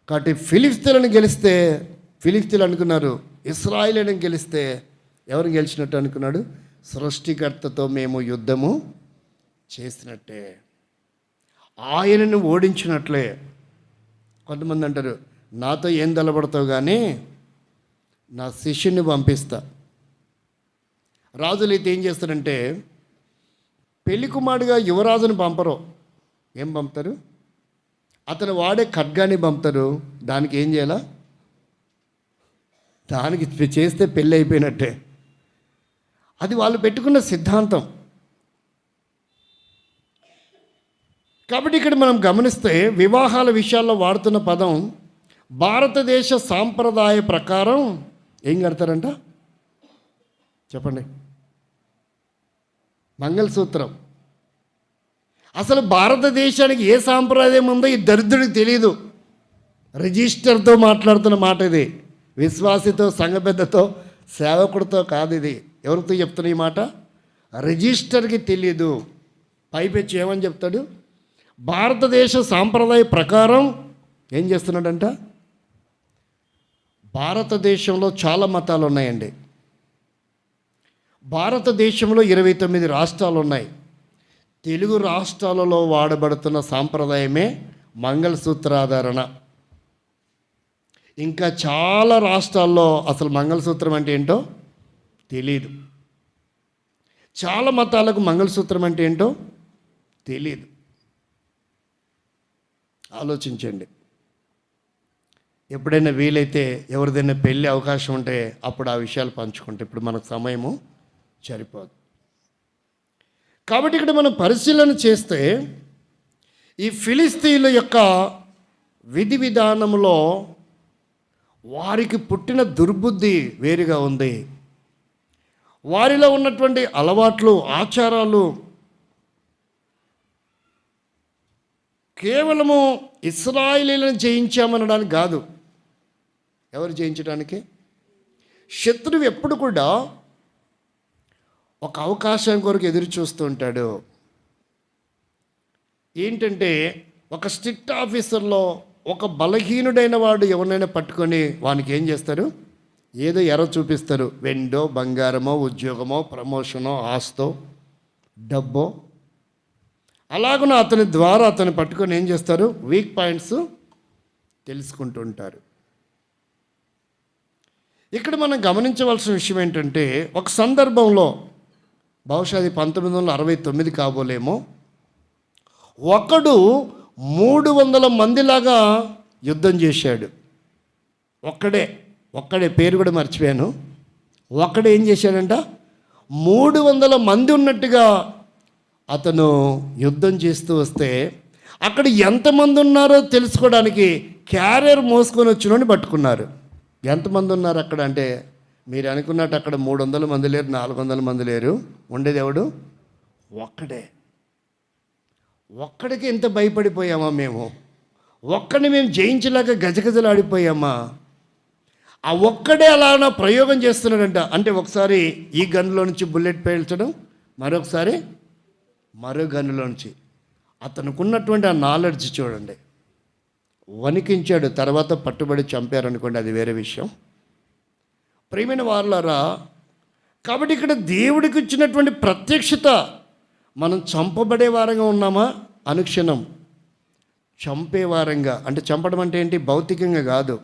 కాబట్టి ఫిలిస్తీన్లను గెలిస్తే, ఫిలిస్తీన్లు అనుకున్నారు, ఇశ్రాయేలును గెలిస్తే ఎవరు గెలిచినట్టు అనుకున్నాడు? సృష్టికర్తతో మేము యుద్ధము చేసినట్టే, ఆయనను ఓడించినట్లే. కొంతమంది అంటారు, నాతో ఏం దళపడతావు కానీ నా శిష్యుని పంపిస్తా. రాజులు అయితే ఏం చేస్తారంటే, పెళ్లి కుమారుడిగా యువరాజుని పంపరు. ఏం పంపుతారు? అతను వాడే ఖడ్గాని పంపుతారు. దానికి ఏం చేయాలా? దానికి చేస్తే పెళ్ళి అయిపోయినట్టే. అది వాళ్ళు పెట్టుకున్న సిద్ధాంతం. కాబట్టి ఇక్కడ మనం గమనిస్తే వివాహాల విషయాల్లో వాడుతున్న పదం భారతదేశ సాంప్రదాయ ప్రకారం ఏం కడతారంట? చెప్పండి. మంగళసూత్రం. అసలు భారతదేశానికి ఏ సాంప్రదాయం ఉందో ఈ దరిద్రుడికి తెలియదు. రిజిస్టర్తో మాట్లాడుతున్న మాట ఇది. విశ్వాసితో, సంఘ పెద్దతో, సేవకుడితో కాదు ఇది. ఎవరితో చెప్తున్న ఈ మాట? రిజిస్టర్కి తెలియదు. పైపెచ్చి ఏమని చెప్తాడు? భారతదేశ సాంప్రదాయ ప్రకారం ఏం చేస్తున్నాడంట? భారతదేశంలో చాలా మతాలు ఉన్నాయండి. భారతదేశంలో 29 రాష్ట్రాలు ఉన్నాయి. తెలుగు రాష్ట్రాలలో వాడబడుతున్న సాంప్రదాయమే మంగళసూత్రాధారణ. ఇంకా చాలా రాష్ట్రాల్లో అసలు మంగళసూత్రం అంటే ఏంటో తెలీదు. చాలా మతాలకు మంగళసూత్రం అంటే ఏంటో తెలీదు. ఆలోచించండి. ఎప్పుడైనా వీలైతే ఎవరిదైనా పెళ్ళి అవకాశం ఉంటే అప్పుడు ఆ విషయాలు పంచుకుంటే, ఇప్పుడు మనకు సమయము సరిపోదు. కాబట్టి ఇక్కడ మనం పరిశీలన చేస్తే ఈ ఫిలిస్తీన్ల యొక్క విధి విధానంలో వారికి పుట్టిన దుర్బుద్ధి వేరుగా ఉంది. వారిలో ఉన్నటువంటి అలవాట్లు, ఆచారాలు కేవలము ఇశ్రాయేలీయులను జయించామనడానికి కాదు. ఎవరు జయించడానికి? శత్రువు ఎప్పుడు కూడా ఒక అవకాశం కొరకు ఎదురు చూస్తూ ఉంటాడు. ఏంటంటే, ఒక స్ట్రిక్ట్ ఆఫీసర్లో ఒక బలహీనుడైన వాడు ఎవరినైనా పట్టుకొని వానికి ఏం చేస్తారు? ఏదో ఎర్ర చూపిస్తారు. వెండో, బంగారమో, ఉద్యోగమో, ప్రమోషనో, ఆస్తో, డబ్బో. అలాగున అతని ద్వారా అతను పట్టుకొని ఏం చేస్తారు? వీక్ పాయింట్స్ తెలుసుకుంటూ ఉంటారు. ఇక్కడ మనం గమనించవలసిన విషయం ఏంటంటే, ఒక సందర్భంలో, బహుశా అది 1969 కాబోలేమో, ఒకడు 300 మందిలాగా యుద్ధం చేశాడు. ఒక్కడే పేరు కూడా మర్చిపోయాను. ఒక్కడే ఏం చేశాడంట? 300 మంది ఉన్నట్టుగా అతను యుద్ధం చేస్తూ వస్తే, అక్కడ ఎంతమంది ఉన్నారో తెలుసుకోవడానికి క్యారియర్ మోసుకొని వచ్చినోని పట్టుకున్నారు. ఎంతమంది ఉన్నారు అక్కడ అంటే, మీరు అనుకున్నట్టు అక్కడ 300 మంది లేరు, 400 మంది లేరు. ఉండేది ఎవడు? ఒక్కడికి ఎంత భయపడిపోయామా మేము? ఒక్కడిని మేము జయించలేక గజగజలాడిపోయామా? ఆ ఒక్కడే అలా ప్రయోగం చేస్తున్నాడంట. అంటే ఒకసారి ఈ గన్లో నుంచి బుల్లెట్ పేల్చడం, మరొకసారి మరో గన్నులో నుంచి. అతనుకున్నటువంటి ఆ నాలెడ్జ్ చూడండి. వణికించాడు. తర్వాత పట్టుబడి చంపారనుకోండి, అది వేరే విషయం. ప్రియమైన వారలారా, కాబట్టి ఇక్కడ దేవుడికి ఇచ్చినటువంటి ప్రత్యక్షత, మనం చంపబడే వారంగా ఉన్నామా? అనుక్షణం చంపే వారంగా. అంటే చంపడం అంటే ఏంటి? భౌతికంగా కాదు,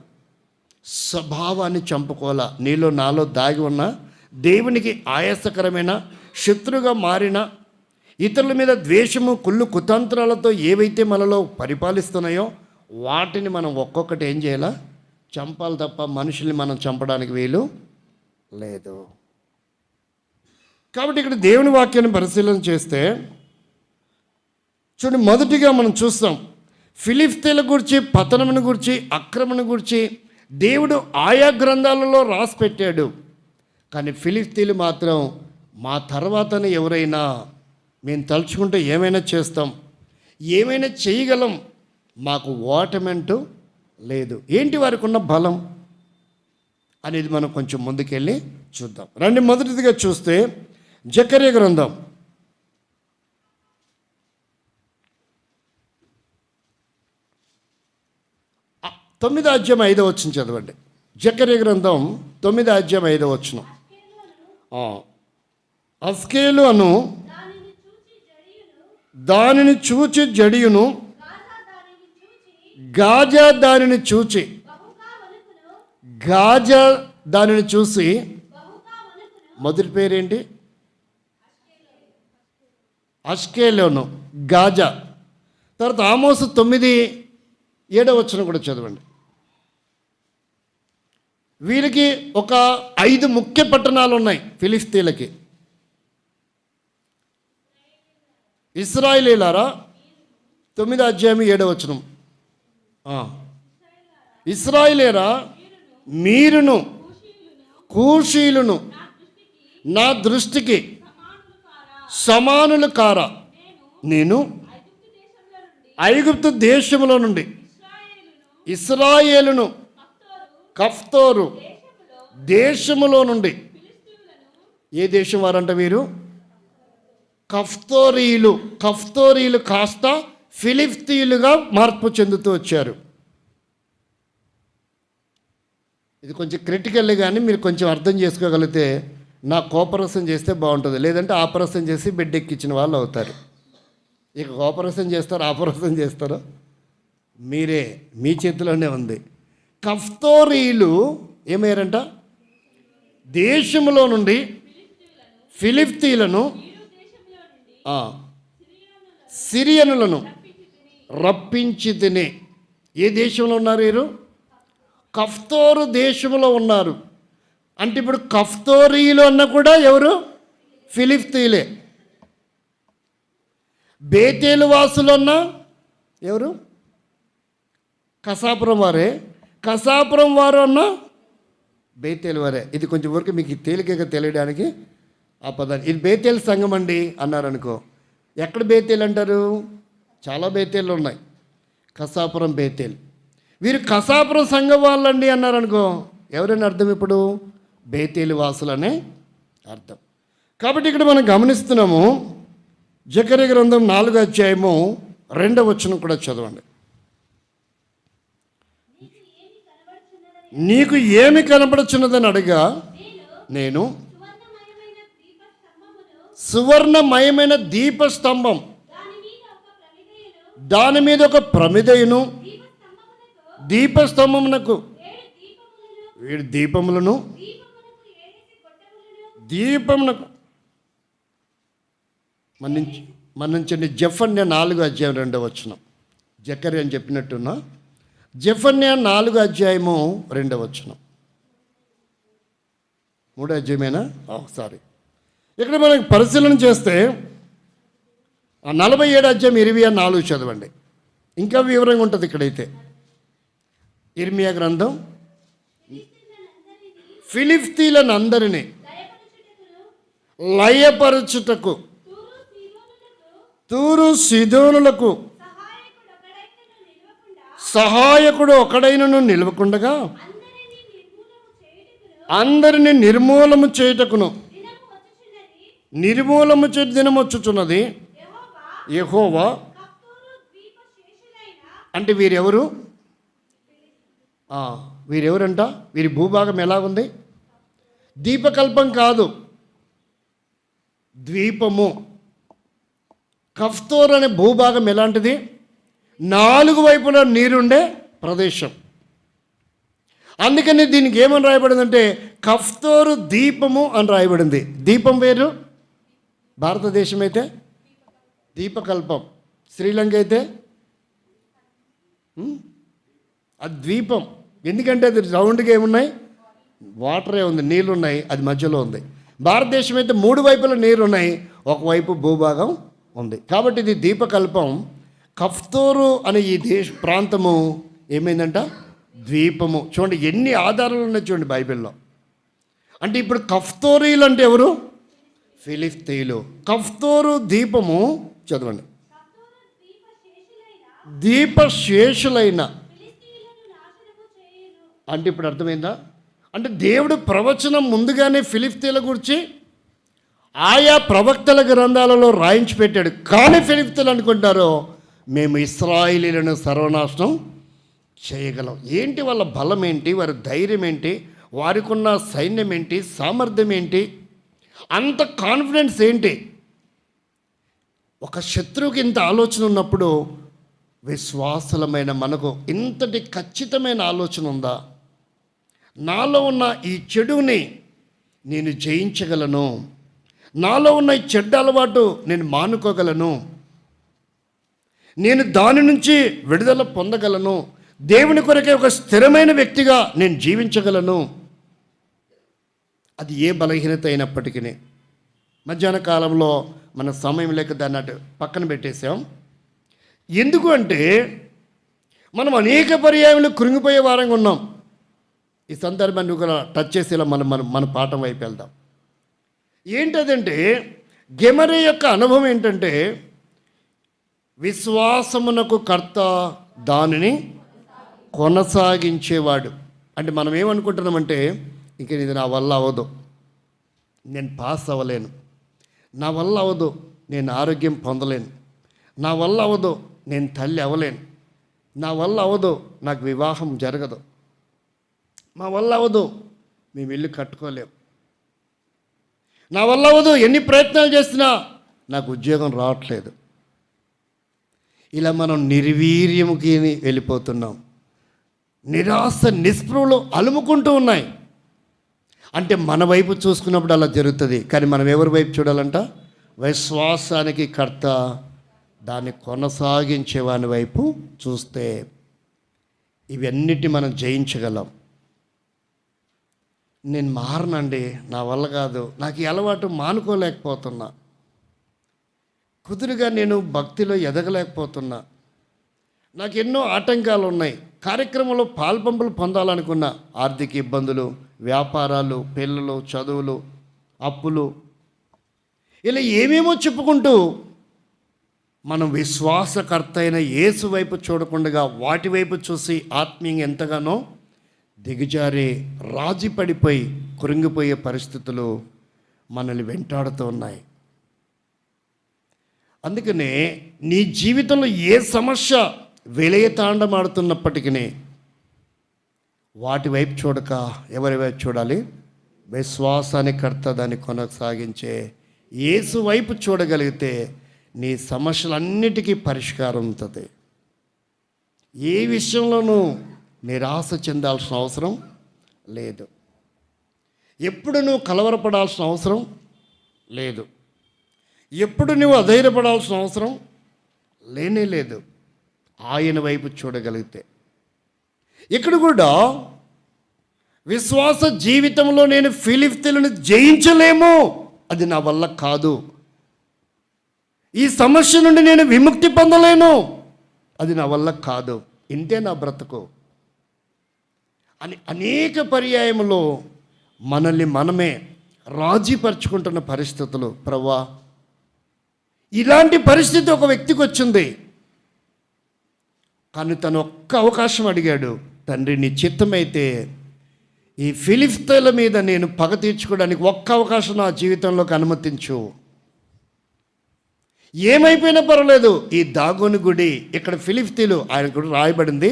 స్వభావాన్ని చంపుకోవాలా. నీలో నాలో దాగి ఉన్న దేవునికి ఆయాసకరమైన శత్రుగా మారిన ఇతరుల మీద ద్వేషము కుళ్ళు కుతంత్రాలతో ఏవైతే మనలో పరిపాలిస్తున్నాయో వాటిని మనం ఒక్కొక్కటి ఏం చేయాలా? చంపాలి తప్ప మనుషుల్ని మనం చంపడానికి వీలు లేదు. కాబట్టి ఇక్కడ దేవుని వాక్యాన్ని పరిశీలన చేస్తే చూడండి, మొదటిగా మనం చూస్తాం ఫిలిష్తీయుల గురించి, పతనమును గురించి, అక్రమను గురించి దేవుడు ఆయా గ్రంథాలలో రాసి పెట్టాడు. కానీ ఫిలిష్తీయులు మాత్రం మా తర్వాతనే ఎవరైనా మేము తలుచుకుంటే ఏమైనా చేస్తాం, ఏమైనా చేయగలం, మాకు ఓటమంటూ లేదు. ఏంటి వారికి ఉన్న బలం అనేది మనం కొంచెం ముందుకెళ్ళి చూద్దాం. రండి, మొదటిదిగా చూస్తే జకర్యా గ్రంథం 9:5 చదవండి. జకర్యా గ్రంథం 9:5. అస్కేలు అను దానిని చూచి జడియును, గాజా దానిని చూచి, గాజా దానిని చూసి, మొదటి పేరేంటి? అష్కేలోను, గాజా. తర్వాత ఆమోసు 9:7 కూడా చదవండి. వీరికి ఒక 5 ముఖ్య పట్టణాలు ఉన్నాయి ఫిలిష్తీయులకి. ఇశ్రాయేలీయులారా 9:7. ఇశ్రాయేలీయులారా మీరును కూషీయులను నా దృష్టికి సమానులు కారా? నేను ఐగుప్తు దేశములో నుండి ఇశ్రాయేలును కఫ్తోరు దేశములో నుండి, ఏ దేశం వారంట వీరు? కఫ్తోరీయులు కాస్త ఫిలిష్తీయులుగా మార్పు చెందుతూ వచ్చారు. ఇది కొంచెం క్రిటికల్, కానీ మీరు కొంచెం అర్థం చేసుకోగలిగితే నా కోపరసం చేస్తే బాగుంటుంది. లేదంటే ఆపరేషన్ చేసి బెడ్ ఎక్కించిన వాళ్ళు అవుతారు. ఇక కోపరసం చేస్తారో ఆపరేషన్ చేస్తారో మీరే, మీ చేతిలోనే ఉంది. కఫ్తోరీయులు ఏమయ్యారంట? దేశంలో నుండి ఫిలిష్తీయులను, సిరియనులను రప్పించి తినే. ఏ దేశంలో ఉన్నారు వీరు? కఫ్తోరు దేశంలో ఉన్నారు. అంటే ఇప్పుడు కఫ్తోరీయులు అన్న కూడా ఎవరు? ఫిలిష్తీయులే. బేతేలు వాసులు అన్న ఎవరు? కసాపురం వారే. కసాపురం వారు అన్న బేతేలు వారే. ఇది కొంచెం వరకు మీకు తేలికగా తెలియడానికి ఆ పదాన్ని, ఇది బేతేలు సంఘం అండి అన్నారనుకో, ఎక్కడ బేతేలు అంటారు? చాలా బేతేళ్ళు ఉన్నాయి. కసాపురం బేతేలు. వీరు కసాపురం సంఘం వాళ్ళండి అన్నారనుకో, ఎవరైనా అర్థం? ఇప్పుడు బేతేలు వాసులనే అర్థం. కాబట్టి ఇక్కడ మనం గమనిస్తున్నాము, జకర్యా గ్రంథం 4:2 కూడా చదవండి. నీకు ఏమి కనబడుచున్నదని అడగా నేను సువర్ణమయమైన దీపస్తంభం, దాని మీద ఒక ప్రమిదయును, దీపస్తంభమునకు 7 దీపములను, దీపమునకు మన్నించండి. జెఫన్యా 4:2. జకర్యా అని చెప్పినట్టున్నా. జెఫన్యా 4:2. 3 అధ్యాయమేనా? సారీ. ఇక్కడ మనకి పరిశీలన చేస్తే 47:24 చదవండి. ఇంకా వివరంగా ఉంటుంది ఇక్కడైతే. ఇర్మియా గ్రంథం ఫిలిష్తీయులనందరినీ లయపరచుటకు తూరు సీదోనులకు సహాయకుడు ఒకడైనను నిలవకుండగా అందరిని నిర్మూలము చేయుటకును నిర్మూలము చే దినం వచ్చుచున్నది. యెహోవా అంటే వీరెవరు? వీరెవరంట? వీరి భూభాగం ఎలా ఉంది? దీపకల్పం కాదు, ద్వీపము. కఫ్తోర్ అనే భూభాగం ఎలాంటిది? 4 వైపులా నీరుండే ప్రదేశం. అందుకని దీనికి ఏమని రాయబడిందంటే కఫ్తోరు దీపము అని రాయబడింది. దీపం పేరు భారతదేశం అయితే దీపకల్పం, శ్రీలంక అయితే అది ద్వీపం. ఎందుకంటే అది రౌండ్గా ఏమున్నాయి, వాటరే ఉంది, నీళ్ళు ఉన్నాయి, అది మధ్యలో ఉంది. భారతదేశం అయితే 3 వైపుల నీరు ఉన్నాయి, ఒకవైపు భూభాగం ఉంది. కాబట్టి ఇది దీపకల్పం. కఫ్తోరు అనే ఈ ప్రాంతము ఏమైందంట, ద్వీపము. చూడండి ఎన్ని ఆధారాలు ఉన్నాయి చూడండి బైబిల్లో. అంటే ఇప్పుడు కఫ్తోరీలు అంటే ఎవరు, ఫిలిష్తీయులు. కఫ్తోరు దీపము చదవండి. దీపశేషులైన అంటే ఇప్పుడు అర్థమైందా? అంటే దేవుడు ప్రవచనం ముందుగానే ఫిలిష్తీయుల గురించి ఆయా ప్రవక్తల గ్రంథాలలో రాయించి పెట్టాడు. కానీ ఫిలిష్తీయులు అనుకుంటారు మేము ఇశ్రాయేలీయులను సర్వనాశనం చేయగలం. ఏంటి వాళ్ళ బలం ఏంటి, వారి ధైర్యం ఏంటి, వారికి ఉన్న సైన్యం ఏంటి, సామర్థ్యం ఏంటి, అంత కాన్ఫిడెన్స్ ఏంటి? ఒక శత్రువుకి ఇంత ఆలోచన ఉన్నప్పుడు విశ్వాసులమైన మనకు ఇంతటి ఖచ్చితమైన ఆలోచన ఉందా? నాలో ఉన్న ఈ చెడుని నేను జయించగలను, నాలో ఉన్న ఈ చెడ్డ అలవాటు నేను మానుకోగలను, నేను దాని నుంచి విడుదల పొందగలను, దేవుని కొరకే ఒక స్థిరమైన వ్యక్తిగా నేను జీవించగలను. అది ఏ బలహీనత అయినప్పటికీ. మధ్యాహ్న కాలంలో మన సమయం లేక దాన్ని అటు పక్కన పెట్టేశాం. ఎందుకు అంటే మనం అనేక పర్యాయములు కృంగిపోయే వారంగా ఉన్నాం. ఈ సందర్భాన్ని కూడా టచ్ చేసేలా మన పాఠం వైపు వెళ్దాం. ఏంటదంటే గెమరే యొక్క అనుభవం ఏంటంటే విశ్వాసమునకు కర్త దానిని కొనసాగించేవాడు. అంటే మనం ఏమనుకుంటున్నామంటే ఇంక ఇది నా వల్ల అవ్వదు, నేను పాస్ అవ్వలేను, నా వల్ల అవ్వదు, నేను ఆరోగ్యం పొందలేను, నా వల్ల అవ్వదు, నేను తల్లి అవ్వలేను, నా వల్ల అవ్వదు, నాకు వివాహం జరగదు, మా వల్ల అవ్వదు, మేము ఇల్లు కట్టుకోలేం, నా వల్ల అవ్వదు, ఎన్ని ప్రయత్నాలు చేసినా నాకు ఉద్యోగం రావట్లేదు. ఇలా మనం నిర్వీర్యముకి వెళ్ళిపోతున్నాం. నిరాశ నిస్పృహలు అలుముకుంటూ ఉన్నాయి. అంటే మన వైపు చూసుకున్నప్పుడు అలా జరుగుతుంది. కానీ మనం ఎవరి వైపు చూడాలంట, విశ్వాసానికి కర్త దాన్ని కొనసాగించేవాని వైపు చూస్తే ఇవన్నిటి మనం జయించగలం. నేను మారనండి, నా వల్ల కాదు, నాకు ఈ అలవాటు మానుకోలేకపోతున్నా, కుదురుగా నేను భక్తిలో ఎదగలేకపోతున్నా, నాకు ఎన్నో ఆటంకాలు ఉన్నాయి, కార్యక్రమంలో పాల్పంపులు పొందాలనుకున్న ఆర్థిక ఇబ్బందులు, వ్యాపారాలు, పిల్లలు, చదువులు, అప్పులు, ఇలా ఏమేమో చెప్పుకుంటూ మనం విశ్వాసకర్త అయిన యేసు వైపు చూడకుండా వాటి వైపు చూసి ఆత్మీయంగా ఎంతగానో దిగజారి రాజీ పడిపోయి కృంగిపోయే పరిస్థితులు మనల్ని వెంటాడుతూ ఉన్నాయి. అందుకనే నీ జీవితంలో ఏ సమస్య విలయతాండమాడుతున్నప్పటికీ వాటి వైపు చూడక ఎవరి వైపు చూడాలి, విశ్వాసానికి కర్త దాన్ని కొనసాగించే యేసు వైపు చూడగలిగితే నీ సమస్యలన్నిటికీ పరిష్కారం ఉంటుంది. ఏ విషయంలోనూ నిరాశ చెందాల్సిన అవసరం లేదు, ఎప్పుడు నువ్వు కలవరపడాల్సిన అవసరం లేదు, ఎప్పుడు నువ్వు అధైర్యపడాల్సిన అవసరం లేనే లేదు. ఆయన వైపు చూడగలిగితే ఇక్కడ కూడా విశ్వాస జీవితంలో నేను ఫిలిష్తీయులను జయించలేము, అది నా వల్ల కాదు, ఈ సమస్య నుండి నేను విముక్తి పొందలేను, అది నా వల్ల కాదు, ఇంతే నా బ్రతుకు అని అనేక పర్యాయములో మనల్ని మనమే రాజీపరుచుకుంటున్న పరిస్థితులు. ప్రభువా, ఇలాంటి పరిస్థితి ఒక వ్యక్తికి వచ్చింది, కానీ తను ఒక్క అవకాశం అడిగాడు, తండ్రి నీ చిత్తమైతే ఈ ఫిలిష్తీయుల మీద నేను పగ తీర్చుకోవడానికి ఒక్క అవకాశం నా జీవితంలోకి అనుమతించు. ఏమైపోయినా పర్వాలేదు, ఈ దాగోని గుడి ఇక్కడ ఫిలిష్తీయులు, ఆయన కూడా రాయబడింది,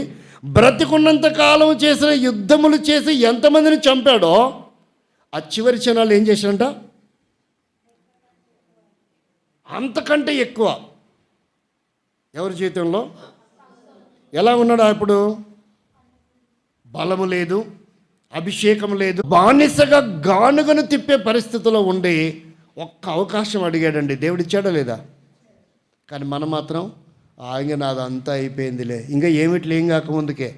బ్రతికున్నంత కాలం చేసిన యుద్ధములు చేసి ఎంతమందిని చంపాడో ఆ చివరి క్షణాలు ఏం చేశాడంట, అంతకంటే ఎక్కువ. ఎవరి జీవితంలో ఎలా ఉన్నాడు? అప్పుడు బలము లేదు, అభిషేకం లేదు, బానిసగా గానుగను తిప్పే పరిస్థితిలో ఉండి ఒక్క అవకాశం అడిగాడండి. దేవుడు ఇచ్చాడా లేదా? కానీ మనం మాత్రం ఇంకా నాదంతా అయిపోయిందిలే, ఇంకా ఏమిట్లు ఏం కాకముందుకే.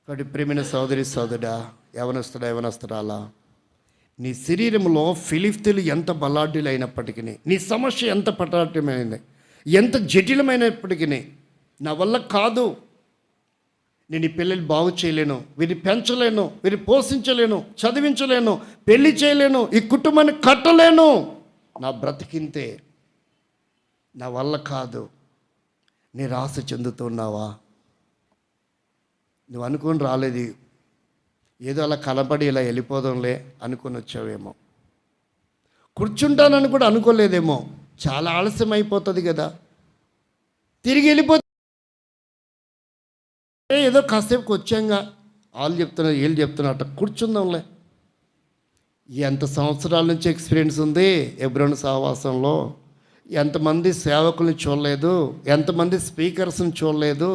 కాబట్టి ప్రేమైన సోదరి సోదరుడా, యవనస్తుడా అలా నీ శరీరంలో ఫిలిస్తీన్లు ఎంత బలాఢ్యులు అయినప్పటికీ, నీ సమస్య ఎంత పటాటమైనది, ఎంత జటిలమైనప్పటికీ, నా వల్ల కాదు, నేను ఈ పిల్లలు బాగు చేయలేను, వీరిని పెంచలేను, వీరిని పోషించలేను, చదివించలేను, పెళ్లి చేయలేను, ఈ కుటుంబాన్ని కట్టలేను, నా బ్రతికింతే, నా వల్ల కాదు, నిరాశ చెందుతున్నావా? నువ్వు అనుకుని రాలేదు, ఏదో అలా కనపడి ఇలా వెళ్ళిపోదాంలే అనుకుని వచ్చావేమో. కూర్చుంటానని కూడా అనుకోలేదేమో, చాలా ఆలస్యం అయిపోతుంది కదా, తిరిగి వెళ్ళిపోతే ఏదో కాసేపుకి వచ్చాంగా, వాళ్ళు చెప్తున్నారు వీళ్ళు చెప్తున్నారు, అట్లా కూర్చుందాంలే. ఎంత సంవత్సరాల నుంచి ఎక్స్పీరియన్స్ ఉంది హెబ్రోను సహవాసంలో, ఎంతమంది సేవకుల్ని చూడలేదు, ఎంతమంది స్పీకర్స్ని చూడలేదు,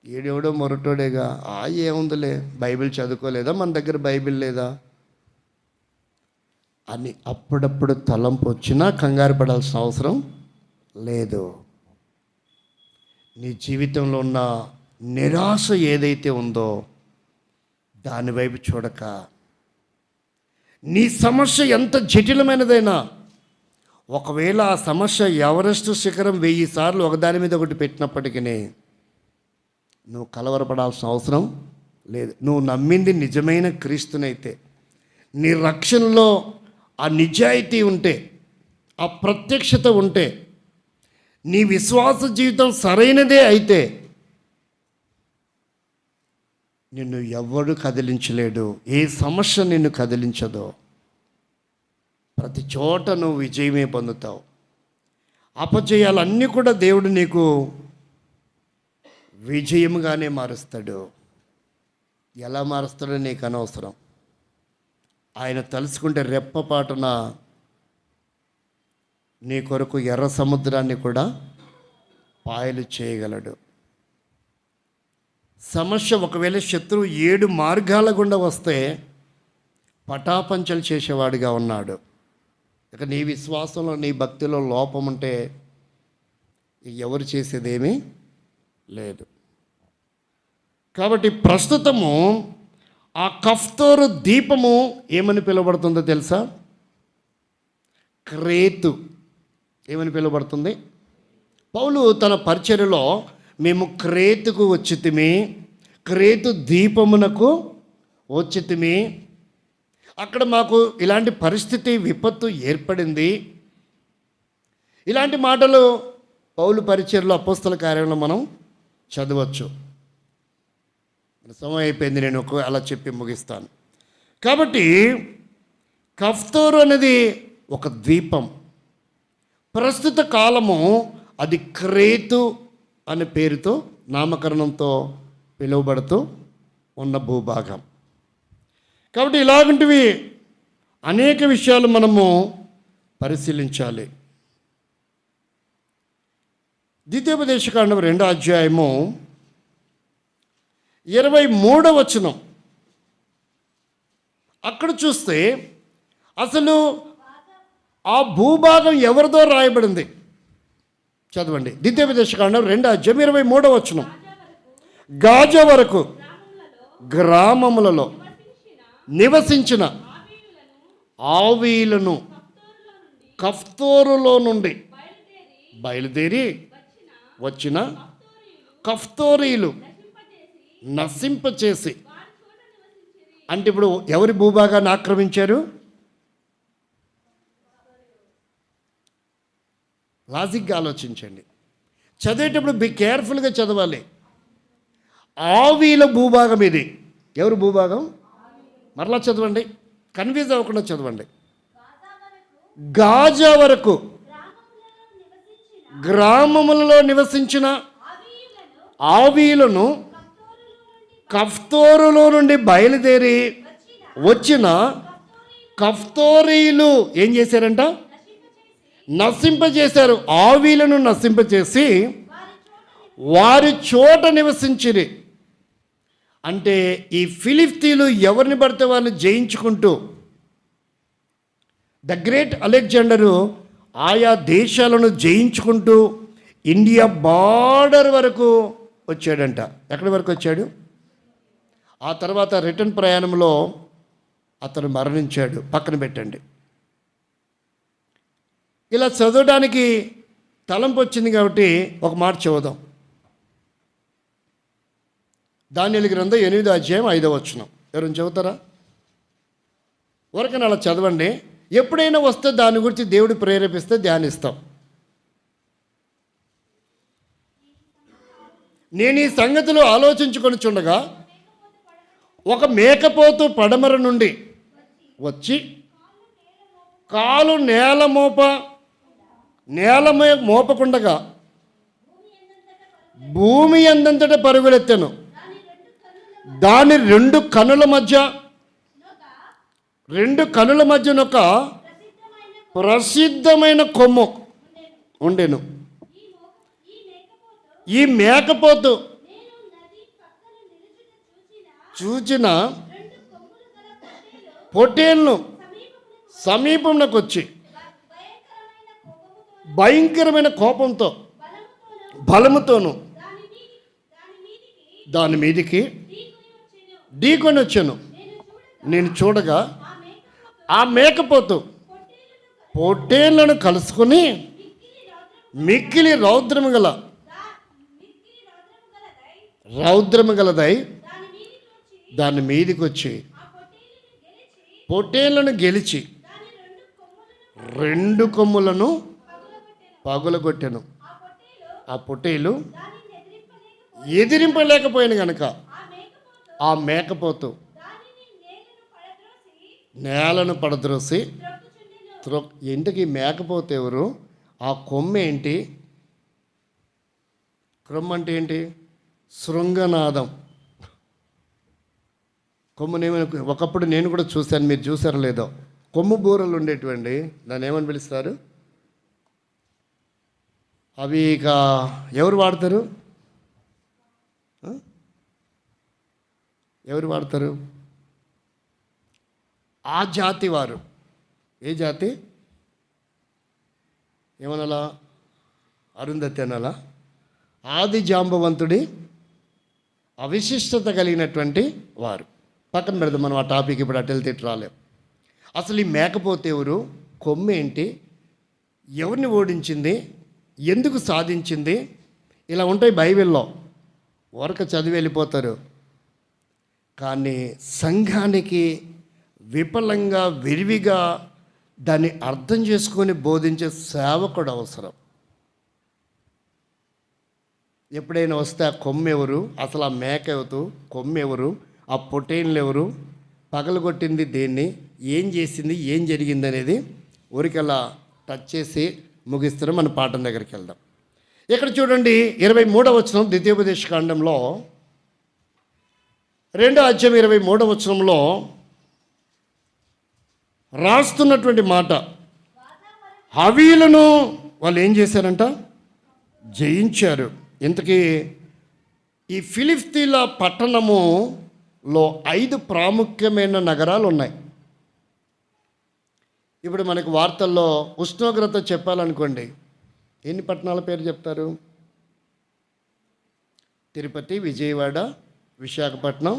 ఏడెవడో మొరటోడేగా, ఏముందిలే, బైబిల్ చదువుకోలేదా, మన దగ్గర బైబిల్ లేదా అని అప్పుడప్పుడు తలంపు వచ్చినా కంగారు పడాల్సిన అవసరం లేదు. నీ జీవితంలో ఉన్న నిరాశ ఏదైతే ఉందో దాని వైపు చూడక, నీ సమస్య ఎంత జటిలమైనదైనా, ఒకవేళ ఆ సమస్య ఎవరెస్ట్ శిఖరం 1000 సార్లు ఒకదాని మీద ఒకటి పెట్టినప్పటికీ నువ్వు కలవరపడాల్సిన అవసరం లేదు. నువ్వు నమ్మింది నిజమైన క్రీస్తునైతే, నీ రక్షణలో ఆ నిజాయితీ ఉంటే, ఆ ప్రత్యక్షత ఉంటే, నీ విశ్వాస జీవితం సరైనదే అయితే నిన్ను ఎవ్వడు కదిలించలేడు. ఏ సమస్య నిన్ను కదిలించదో. ప్రతి చోట నువ్వు విజయమే పొందుతావు. అపజయాలన్నీ కూడా దేవుడు నీకు విజయముగానే మారుస్తాడు. ఎలా మారుస్తాడో నీకు అనవసరం. ఆయన తలుచుకుంటే రెప్పపాటున నీ కొరకు ఎర్ర సముద్రాన్ని కూడా పాయలు చేయగలడు. సమస్య ఒకవేళ శత్రువు 7 మార్గాల గుండా వస్తే పటాపంచలు చేసేవాడిగా ఉన్నాడు. ఇక నీ విశ్వాసంలో నీ భక్తిలో లోపం ఉంటే ఎవరు చేసేదేమీ లేదు. కాబట్టి ప్రస్తుతము ఆ కఫ్తోరు దీపము ఏమని పిలువబడుతుందో తెలుసా? క్రేతు ఏమని పిలువబడుతుంది? పౌలు తన పరిచర్యలో మేము క్రేతుకు వచ్చితిమి, క్రేతు దీపమునకు వచ్చితిమి, అక్కడ మాకు ఇలాంటి పరిస్థితి విపత్తు ఏర్పడింది. ఇలాంటి మాటలు పౌలు పరిచర్యలో అపోస్తల కార్యంలో మనం చదవచ్చు. సమయం అయిపోయింది, నేను అలా చెప్పి ముగిస్తాను. కాబట్టి కఫ్తోరు అనేది ఒక ద్వీపం. ప్రస్తుత కాలము అది క్రేతు అనే పేరుతో నామకరణంతో పిలువబడుతూ ఉన్న భూభాగం. కాబట్టి ఇలాంటివి అనేక విషయాలు మనము పరిశీలించాలి. ద్వితీయోపదేశకాండం 2వ అధ్యాయము 23వ వచనం. అక్కడ చూస్తే అసలు ఆ భూభాగం ఎవరిదో రాయబడింది. చదవండి. ద్వితీయోపదేశకాండం 2వ అధ్యాయం 23వ వచనం. గాజా వరకు గ్రామములలో నివసించిన ఆవీలను కఫ్తోరులో నుండి బయలుదేరి వచ్చిన కఫ్తోరీలు నశింపచేసి. అంటే ఇప్పుడు ఎవరి భూభాగాన్ని ఆక్రమించారు? లాజిక్గా ఆలోచించండి. చదివేటప్పుడు బి కేర్ఫుల్గా చదవాలి. ఆవీల భూభాగం ఇది. ఎవరు భూభాగం? మరలా చదవండి, కన్ఫ్యూజ్ అవ్వకుండా చదవండి. గాజా వరకు గ్రామములలో నివసించిన ఆవీలను కఫ్తోరులో నుండి బయలుదేరి వచ్చిన కఫ్తోరీలు ఏం చేశారంట? నశింపజేశారు. ఆవీలను నశింపజేసి వారి చోట నివసించిరి. అంటే ఈ ఫిలిస్తీన్లు ఎవరిని పడితే వారిని జయించుకుంటూ ద గ్రేట్ అలెగ్జాండరు ఆయా దేశాలను జయించుకుంటూ ఇండియా బార్డర్ వరకు వచ్చాడంట. ఎక్కడి వరకు వచ్చాడు? ఆ తర్వాత రిటర్న్ ప్రయాణంలో అతను మరణించాడు. పక్కన పెట్టండి. ఇలా చదవడానికి తలంపు వచ్చింది కాబట్టి ఒక మాట చదువుదాం. దానియేలు గ్రంథం 8వ అధ్యాయం 5వ వచనం. ఎవరైనా చదువుతారా? ఊరికైనా అలా చదవండి. ఎప్పుడైనా వస్తే దాని గురించి దేవుడు ప్రేరేపిస్తే ధ్యానిస్తాం. నేను ఈ సంగతులు ఆలోచించుకొని చుండగా ఒక మేకపోతు పడమర నుండి వచ్చి కాలు నేల మోపకుండగా భూమి ఎందంతటా పరుగులెత్తెను. దాని రెండు కనుల మధ్యనొక ప్రసిద్ధమైన కొమ్ము ఉండెను. ఈ మేకపోతు చూచిన పొట్టేళ్లను సమీపంలోకి వచ్చి భయంకరమైన కోపంతో బలముతోను దాని మీదికి ఢీకొని వచ్చాను. నేను చూడగా ఆ మేకపోతు పొట్టేళ్లను కలుసుకొని మిక్కిలి రౌద్రము గలదై దాని మీదికి వచ్చి పొట్టేళ్లను గెలిచి రెండు కొమ్ములను పగులగొట్టెను. ఆ పొట్టేలు ఎదిరింపలేకపోయాను గనక ఆ మేకపోతు నేలను పడద్రోసి ఇంటికి మేకపోతే ఎవరు? ఆ కొమ్మ ఏంటి? క్రొమ్మ అంటే ఏంటి? శృంగనాదం. కొమ్మునేమని ఒకప్పుడు నేను కూడా చూశాను, మీరు చూసారో లేదో. కొమ్ము బూరలు ఉండేటువంటి దాన్ని ఏమని పిలుస్తారు? అవి ఇక ఎవరు వాడతారు? ఎవరు వాడతారు? ఆ జాతి వారు. ఏ జాతి? ఏమనాలా? అరుంధతి అనాలా? ఆది జాంబవంతుడి అవిశిష్టత కలిగినటువంటి వారు. పక్కన పెడదాం, మనం ఆ టాపిక్ ఇప్పుడు అటెల్ తిట్టు రాలేం. అసలు ఈ మేకపోతే ఎవరు? కొమ్మ ఏంటి? ఎవరిని ఓడించింది? ఎందుకు సాధించింది? ఇలా ఉంటాయి బైబిల్లో. వరక చదివి వెళ్ళిపోతారు. కానీ సంఘానికి విఫలంగా విరివిగా దాన్ని అర్థం చేసుకొని బోధించే సేవకుడు అవసరం. ఎప్పుడైనా వస్తే ఆ కొమ్మ ఎవరు? అసలు ఆ మేక ఎవరు? కొమ్మ ఎవరు? ఆ పొట్టేళ్ళు ఎవరు? పగలగొట్టింది దేన్ని? ఏం చేసింది? ఏం జరిగింది అనేది ఊరికల్లా టచ్ చేసి ముగిస్తారు. మన పాఠం దగ్గరికి వెళ్దాం. ఇక్కడ చూడండి, 23వ వచనం ద్వితీయోపదేశ కాండంలో 2వ అధ్యాయం 23వ వచనంలో రాస్తున్నటువంటి మాట, హవీలను వాళ్ళు ఏం చేశారంట? జయించారు. ఇంతకీ ఈ ఫిలిస్తీన్ల పట్టణములో 5 ప్రాముఖ్యమైన నగరాలు ఉన్నాయి. ఇప్పుడు మనకు వార్తల్లో ఉష్ణోగ్రత చెప్పాలనుకోండి, ఎన్ని పట్టణాల పేరు చెప్తారు? తిరుపతి, విజయవాడ, విశాఖపట్నం,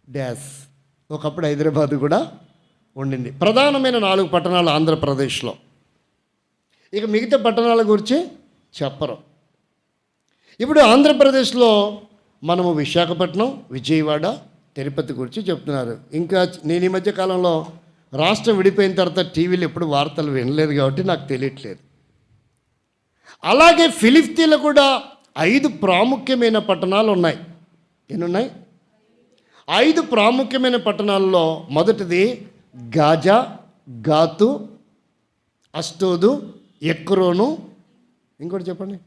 డ్యాస్. ఒకప్పుడు హైదరాబాద్ కూడా ఉండింది. ప్రధానమైన 4 పట్టణాలు ఆంధ్రప్రదేశ్లో. ఇక మిగతా పట్టణాల గురించి చెప్పరు. ఇప్పుడు ఆంధ్రప్రదేశ్లో మనము విశాఖపట్నం, విజయవాడ, తిరుపతి గురించి చెప్తున్నారు. ఇంకా నేను ఈ మధ్య కాలంలో రాష్ట్రం విడిపోయిన తర్వాత టీవీలో ఎప్పుడు వార్తలు వినలేదు కాబట్టి నాకు తెలియట్లేదు. అలాగే ఫిలిస్తీన్లో కూడా 5 ప్రాముఖ్యమైన పట్టణాలు ఉన్నాయి. ఎన్నున్నాయి? 5 ప్రాముఖ్యమైన పట్టణాల్లో మొదటిది గాజా, గాతు, అష్టోదు, ఎక్రోను. ఇంకోటి చెప్పండి.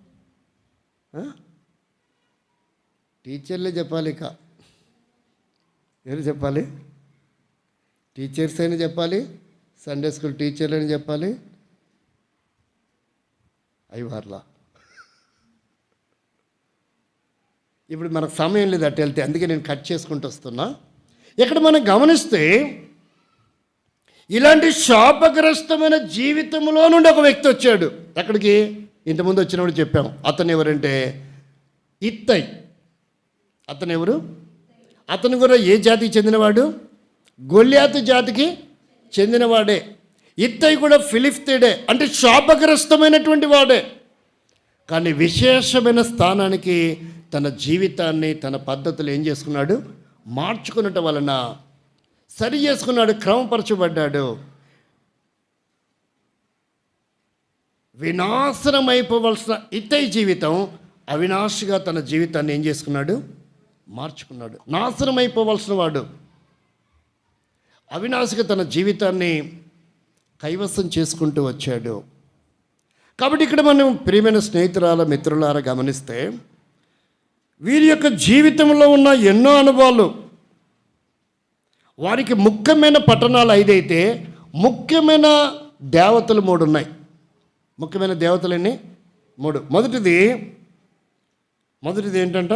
టీచర్లే చెప్పాలి. ఇక ఎవరు చెప్పాలి? టీచర్స్ అయినా చెప్పాలి, సండే స్కూల్ టీచర్లు అని చెప్పాలి. అయ్యవార్లా ఇప్పుడు మనకు సమయం లేదు అటు వెళ్తే, అందుకే నేను కట్ చేసుకుంటూ వస్తున్నా. ఇక్కడ మనం గమనిస్తే ఇలాంటి శాపగ్రస్తమైన జీవితంలో నుండి ఒక వ్యక్తి వచ్చాడు. ఎక్కడికి? ఇంతకుముందు వచ్చినప్పుడు చెప్పాం. అతను ఎవరంటే ఇత్తై. అతను ఎవరు? అతను కూడా ఏ జాతికి చెందినవాడు? గొల్యాతు జాతికి చెందినవాడే. ఇత్తై కూడా ఫిలిష్తీయుడే, అంటే శాపగ్రస్తమైనటువంటి వాడే. కానీ విశేషమైన స్థానానికి తన జీవితాన్ని, తన పద్ధతులు ఏం చేసుకున్నాడు? మార్చుకున్నట వలన సరి చేసుకున్నాడు, క్రమపరచబడ్డాడు. వినాశనమైపోవలసిన ఇత్తై జీవితం అవినాశిగా తన జీవితాన్ని ఏం చేసుకున్నాడు? మార్చుకున్నాడు. నాశనం అయిపోవలసిన వాడు అవినాశిగా తన జీవితాన్ని కైవసం చేసుకుంటూ వచ్చాడు. కాబట్టి ఇక్కడ మనం ప్రియమైన స్నేహితురాల, మిత్రులారా గమనిస్తే వీరి యొక్క జీవితంలో ఉన్న ఎన్నో అనుభవాలు, వారికి ముఖ్యమైన పట్టణాలు 5 అయితే ముఖ్యమైన దేవతలు 3 ఉన్నాయి. ముఖ్యమైన దేవతలు ఎన్ని? 3. మొదటిది ఏంటంట?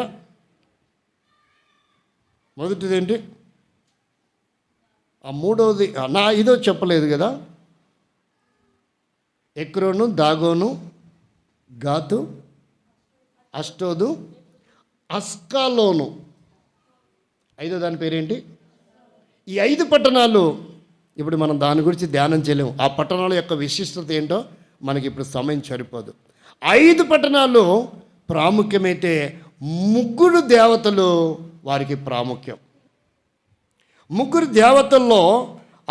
మొదటిది ఏంటి? ఆ మూడవది నా ఇదో చెప్పలేదు కదా. ఎక్రోను, దాగోను, గాతు, అష్టోదు, అస్కాలోను. 5వ దాని పేరేంటి? ఈ 5 పట్టణాలు ఇప్పుడు మనం దాని గురించి ధ్యానం చేయలేము. ఆ పట్టణాల యొక్క విశిష్టత ఏంటో మనకి ఇప్పుడు సమయం సరిపోదు. 5 పట్టణాలు ప్రాముఖ్యమైతే 3 దేవతలు వారికి ప్రాముఖ్యం. 3 దేవతల్లో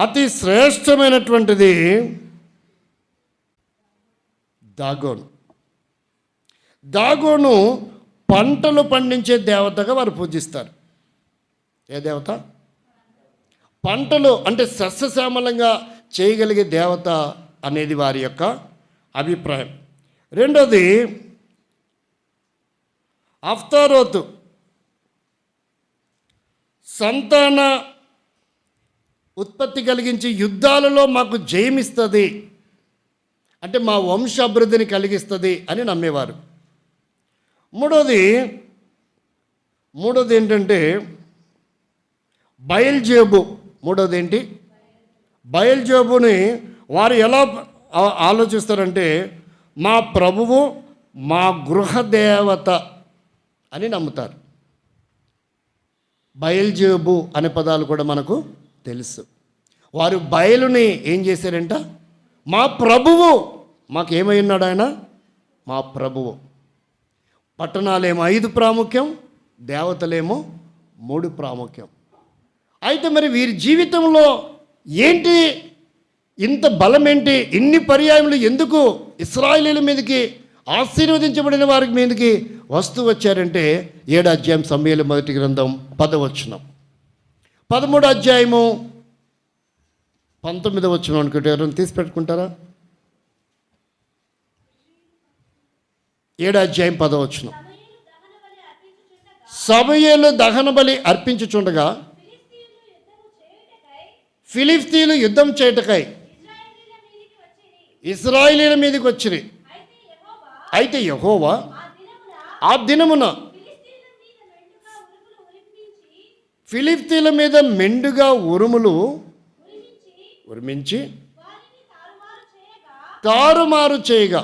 అతి శ్రేష్టమైనటువంటిది దాగోను. దాగోను పంటలు పండించే దేవతగా వారు పూజిస్తారు. ఏ దేవత? పంటలు అంటే సస్యశ్యామలంగా చేయగలిగే దేవత అనేది వారి యొక్క అభిప్రాయం. రెండోది అఫ్తారోతు, సంతాన ఉత్పత్తి కలిగించి యుద్ధాలలో మాకు జయమిస్తుంది, అంటే మా వంశాభివృద్ధిని కలిగిస్తుంది అని నమ్మేవారు. మూడోది ఏంటంటే బయల్జేబు. మూడోది ఏంటి? బయల్జేబుని వారు ఎలా ఆలోచిస్తారంటే మా ప్రభువు, మా గృహదేవత అని నమ్ముతారు. బయల్జేబు అనే పదాలు కూడా మనకు తెలుసు. వారు బయలుని ఏం చేశారంట? మా ప్రభువు. మాకేమై ఉన్నాడు ఆయన? మా ప్రభువు. పట్టణాలేమో 5 ప్రాముఖ్యం, దేవతలేమో 3 ప్రాముఖ్యం. అయితే మరి వీరి జీవితంలో ఏంటి ఇంత బలం? ఏంటి ఇన్ని పర్యాయములు? ఎందుకు ఇశ్రాయేలీయుల మీదకి, ఆశీర్వదించబడిన వారి మీదకి వస్తూ వచ్చారంటే 7వ అధ్యాయం సమూయేలు మొదటి గ్రంథం 10వ వచనం, 13వ అధ్యాయము 19వ వచనం అనుకుంటే ఎవరైనా తీసి పెట్టుకుంటారా? 7వ అధ్యాయం 10వ వచనం. సమూయేలు దహన బలి అర్పించుచుండగా ఫిలిష్తీయులు యుద్ధం చేయుటకై ఇశ్రాయేలీయుల మీదకి వచ్చిరి. అయితే యెహోవా ఆ దినమున ఫిలిష్తీయుల మీద మెండుగా ఉరిమించి తారుమారు చేయగా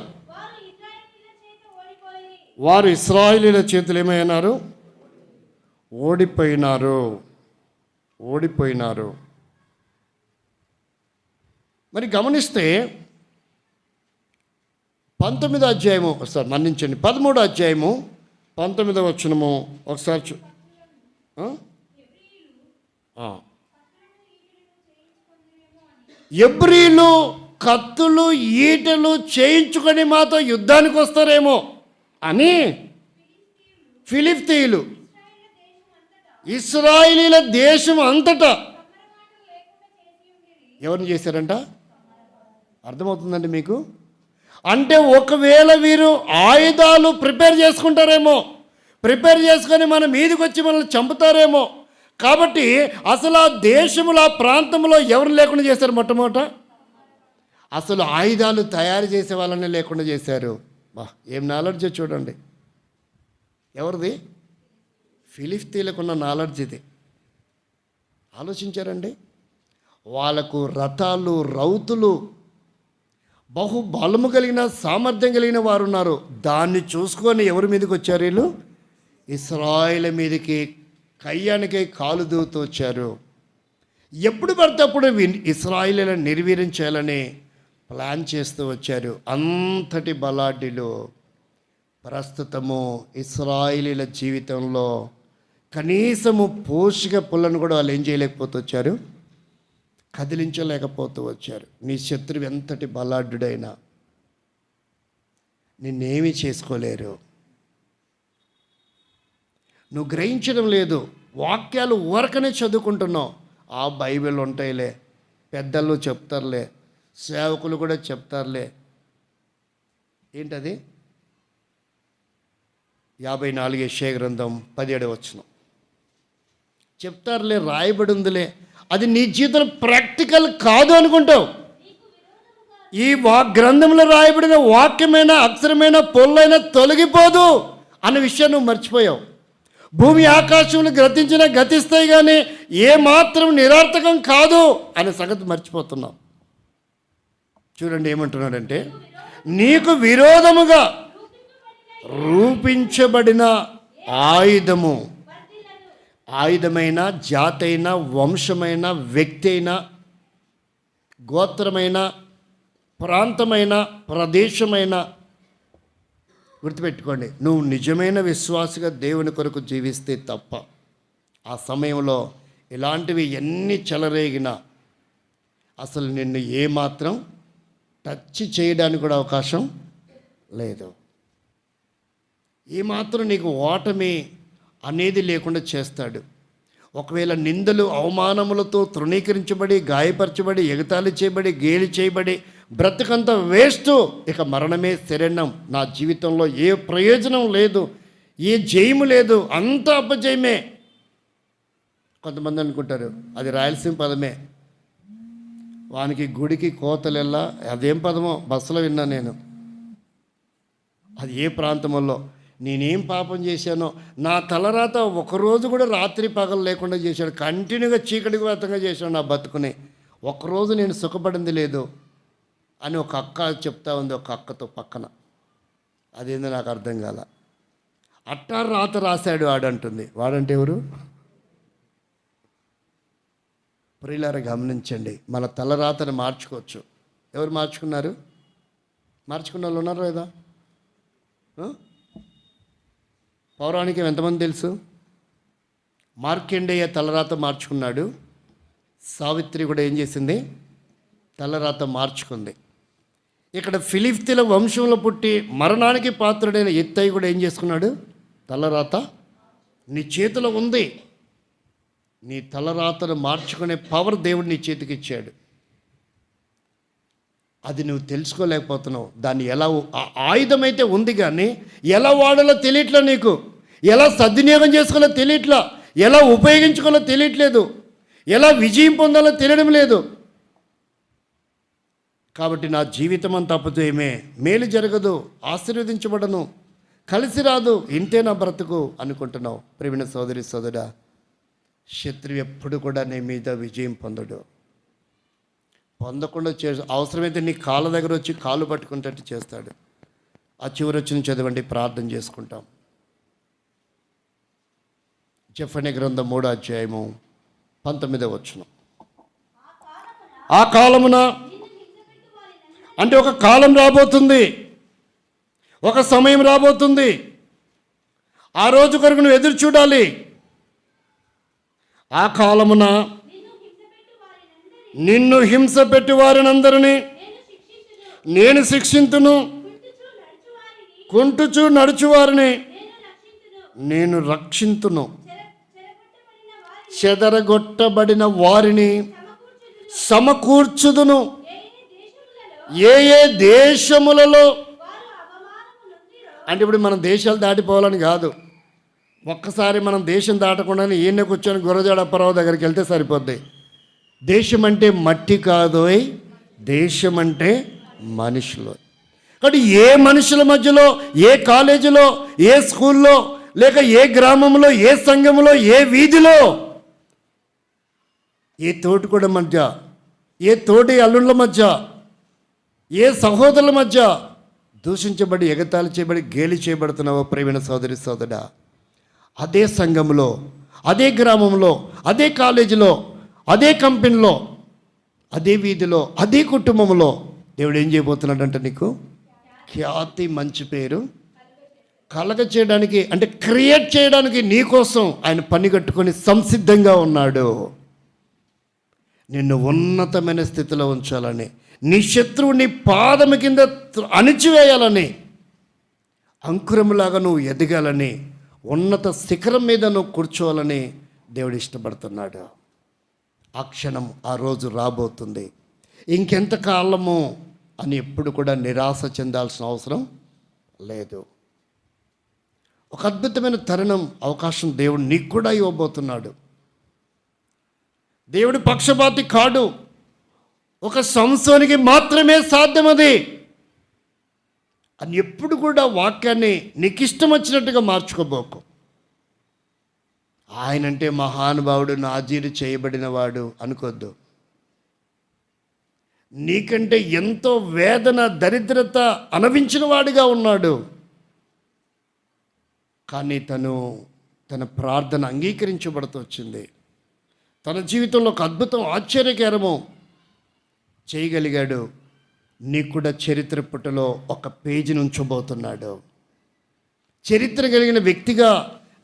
వారు ఇశ్రాయేలీయుల చేతులు ఏమైనారు? ఓడిపోయినారు. మరి గమనిస్తే 19వ అధ్యాయము ఒకసారి మన్నించండి, 13వ అధ్యాయము 19వ వచనము ఒకసారి ఎబ్రీలు కత్తులు ఈటలు చేయించుకొని మాతో యుద్ధానికి వస్తారేమో అని ఫిలిష్తీయులు ఇశ్రాయేలీయుల దేశం అంతటా ఎవరిని చేశారంట? అర్థమవుతుందండి మీకు? అంటే ఒకవేళ వీరు ఆయుధాలు ప్రిపేర్ చేసుకుంటారేమో, ప్రిపేర్ చేసుకొని మన మీదకి వచ్చి మనల్ని చంపుతారేమో. కాబట్టి అసలు ఆ దేశంలో, ఆ ప్రాంతంలో ఎవరు లేకుండా చేశారు? మొట్టమొదట అసలు ఆయుధాలు తయారు చేసే వాళ్ళని లేకుండా చేశారు. బా, ఏం నాలెడ్జ్ చూడండి. ఎవరిది? ఫిలిస్తీన్లకున్న నాలెడ్జ్ ఇది. ఆలోచించారండి? వాళ్ళకు రథాలు, రౌతులు, బహుబలము కలిగిన, సామర్థ్యం కలిగిన వారు ఉన్నారు. దాన్ని చూసుకొని ఎవరి మీదకి వచ్చారు వీళ్ళు? ఇశ్రాయేలు మీదకి కయ్యానికి కాలు దూతూ వచ్చారు. ఎప్పుడు పడితే అప్పుడు ఇశ్రాయేలులను నిర్వీర్యం చేయాలని ప్లాన్ చేస్తూ వచ్చారు. అంతటి బలాఢ్యులు ప్రస్తుతము ఇశ్రాయేలీల జీవితంలో కనీసము పోషక పుల్లను కూడా వాళ్ళు ఏం చేయలేకపోతూ వచ్చారు, కదిలించలేకపోతూ వచ్చారు. నీ శత్రువు ఎంతటి బలాఢ్యుడైనా నిన్నేమీ చేసుకోలేరు. నువ్వు గ్రహించడం లేదు. వాక్యాలు ఊరకనే చదువుకుంటున్నావు. ఆ బైబిల్ ఉంటాయిలే, పెద్దలు చెప్తారులే, సేవకులు కూడా చెప్తారులే. ఏంటది? 54 యెషయా గ్రంథం 17వ వచనం. చెప్తారులే, రాయబడి ఉందిలే. అది నీ జీవితంలో ప్రాక్టికల్ కాదు అనుకుంటావు. ఈ గ్రంథంలో రాయబడిన వాక్యమైన, అక్షరమైన, పొల్లైనా తొలగిపోదు అన్న విషయాన్ని నువ్వు మర్చిపోయావు. భూమి ఆకాశములు గతిస్తాయి కానీ ఏమాత్రం నిరర్థకం కాదు అనే సంగతి మర్చిపోతున్నావు. చూడండి ఏమంటున్నాడంటే, నీకు విరోధముగా రూపించబడిన ఆయుధము, ఆయుధమైన, జాతైన, వంశమైన, వ్యక్తి అయినా, గోత్రమైన, ప్రాంతమైన, ప్రదేశమైన, గుర్తుపెట్టుకోండి, నువ్వు నిజమైన విశ్వాసగా దేవుని కొరకు జీవిస్తే తప్ప ఆ సమయంలో ఇలాంటివి ఎన్ని చెలరేగినా అసలు నిన్ను ఏమాత్రం టచ్ చేయడానికి కూడా అవకాశం లేదు. ఏమాత్రం నీకు ఓటమి అనేది లేకుండా చేస్తాడు. ఒకవేళ నిందలు, అవమానములతో తృణీకరించబడి, గాయపరచబడి, ఎగతాళి చేయబడి, గేలి చేయబడి బ్రతుకంతా వేస్ట్, ఇక మరణమే శరణం, నా జీవితంలో ఏ ప్రయోజనం లేదు, ఏ జయము లేదు, అంతా అపజయమే. కొంతమంది అనుకుంటారు అది రాయలసీమ పదమే, వానికి గుడికి కోతలెల్లా, అదేం పదమో బస్సులో విన్నా నేను. అది ఏ ప్రాంతంలో నేనేం పాపం చేశానో, నా తలరాత ఒకరోజు కూడా రాత్రి పగలు లేకుండా చేశాడు, కంటిన్యూగా చీకటికి వ్యాతంగా చేశాడు నా బతుకుని, ఒకరోజు నేను సుఖపడింది లేదు అని ఒక అక్క చెప్తా ఉంది, ఒక అక్కతో పక్కన. అదేందో నాకు అర్థం కాల. అట్టా రాత రాశాడు వాడంటుంది. వాడంటే ఎవరు? ప్రియులారా గమనించండి, మన తలరాతను మార్చుకోవచ్చు. ఎవరు మార్చుకున్నారు? మార్చుకున్న వాళ్ళు ఉన్నారు లేదా? పౌరాణికం ఎంతమంది తెలుసు? మార్కండేయ తలరాత మార్చుకున్నాడు. సావిత్రి కూడా ఏం చేసింది? తలరాత మార్చుకుంది. ఇక్కడ ఫిలిస్తీన్ల వంశంలో పుట్టి మరణానికి పాత్రుడైన ఎత్తయి కూడా ఏం చేసుకున్నాడు? తలరాత నీ చేతిలో ఉంది. నీ తలరాతను మార్చుకునే పవర్ దేవుడు నీ చేతికి ఇచ్చాడు. అది నువ్వు తెలుసుకోలేకపోతున్నావు. దాన్ని ఎలా, ఆయుధం అయితే ఉంది కానీ ఎలా వాడాలో తెలియట్లా, నీకు ఎలా సద్వినియోగం చేసుకోవాలో తెలియట్లా, ఎలా ఉపయోగించుకోవాలో తెలియట్లేదు, ఎలా విజయం పొందాలో తెలియడం లేదు. కాబట్టి నా జీవితం అంతా అపజయమే, మేలు జరగదు, ఆశీర్వదించబడను, కలిసి రాదు, ఇంతే నా బ్రతుకు అనుకుంటున్నావు. ప్రియమైన సోదరి సోదరా, శత్రువు ఎప్పుడు కూడా నీ మీద విజయం పొందకుండా అవసరమైతే నీ కాళ్ళ దగ్గర వచ్చి కాళ్ళు పట్టుకుంటట్టు చేస్తాడు. ఆ చివరి వచ్చిన చదవండి, ప్రార్థన చేసుకుంటాం. జెఫన్యా గ్రంథం 3వ అధ్యాయము 19వ వచనం. ఆ కాలమున అంటే ఒక కాలం రాబోతుంది, ఒక సమయం రాబోతుంది. ఆ రోజు కొరకు నువ్వు ఎదురు చూడాలి. ఆ కాలమున నిన్ను హింస పెట్టి వారినందరినీ నేను శిక్షింతును, కుంటుచూ నడుచువారిని నేను రక్షింతును, చెదరగొట్టబడిన వారిని సమకూర్చుదును. ఏ ఏ దేశములలో అంటే ఇప్పుడు మనం దేశాలు దాటిపోవాలని కాదు, ఒక్కసారి మనం దేశం దాటకుండానే ఈయన కూర్చొని గురజాడ అప్పారావు దగ్గరికి వెళ్తే సరిపోద్ది. దేశం అంటే మట్టి కాదోయ్, దేశం అంటే మనుషులు. కాబట్టి ఏ మనుషుల మధ్యలో, ఏ కాలేజీలో, ఏ స్కూల్లో లేక ఏ గ్రామంలో, ఏ సంఘంలో, ఏ వీధిలో, ఏ తోటికోడ మధ్య, ఏ తోటి అల్లుళ్ళ మధ్య, ఏ సహోదరుల మధ్య దూషించబడి, ఎగతాళి చేయబడి, గేలి చేయబడుతున్నావో ప్రియమైన సోదరి సోదరుడా, అదే సంఘంలో, అదే గ్రామంలో, అదే కాలేజీలో, అదే కంపెనీలో, అదే వీధిలో, అదే కుటుంబంలో దేవుడు ఏం చేయబోతున్నాడంటే నీకు ఖ్యాతి, మంచి పేరు కలగ చేయడానికి, అంటే క్రియేట్ చేయడానికి నీకోసం ఆయన పని కట్టుకొని సంసిద్ధంగా ఉన్నాడు. నిన్ను ఉన్నతమైన స్థితిలో ఉంచాలని, నీ శత్రువుని పాదము కింద అణిచివేయాలని, అంకురములాగా నువ్వు ఎదగాలని, ఉన్నత శిఖరం మీద నువ్వు కూర్చోవాలని దేవుడు ఇష్టపడుతున్నాడు. ఆ క్షణం, ఆ రోజు రాబోతుంది. ఇంకెంత కాలము అని ఎప్పుడు కూడా నిరాశ చెందాల్సిన అవసరం లేదు. ఒక అద్భుతమైన తరుణం, అవకాశం దేవుడు నీకు కూడా ఇవ్వబోతున్నాడు. దేవుడు పక్షపాతి కాడు. ఒక సంసోనికి మాత్రమే సాధ్యమది అని ఎప్పుడు కూడా వాక్యాన్ని నీకు ఇష్టం వచ్చినట్టుగా మార్చుకోబోకు. ఆయనంటే మహానుభావుడు, నాజీరు చేయబడినవాడు అనుకోద్దు. నీకంటే ఎంతో వేదన, దరిద్రత అనుభవించిన వాడిగా ఉన్నాడు. కానీ తన ప్రార్థన అంగీకరించబడుతూ వచ్చింది. తన జీవితంలో ఒక అద్భుతం, ఆశ్చర్యకరము చేయగలిగాడు. నీకు కూడా చరిత్ర పుటలో ఒక పేజీ ఉంచబోతున్నాడు. చరిత్ర కలిగిన వ్యక్తిగా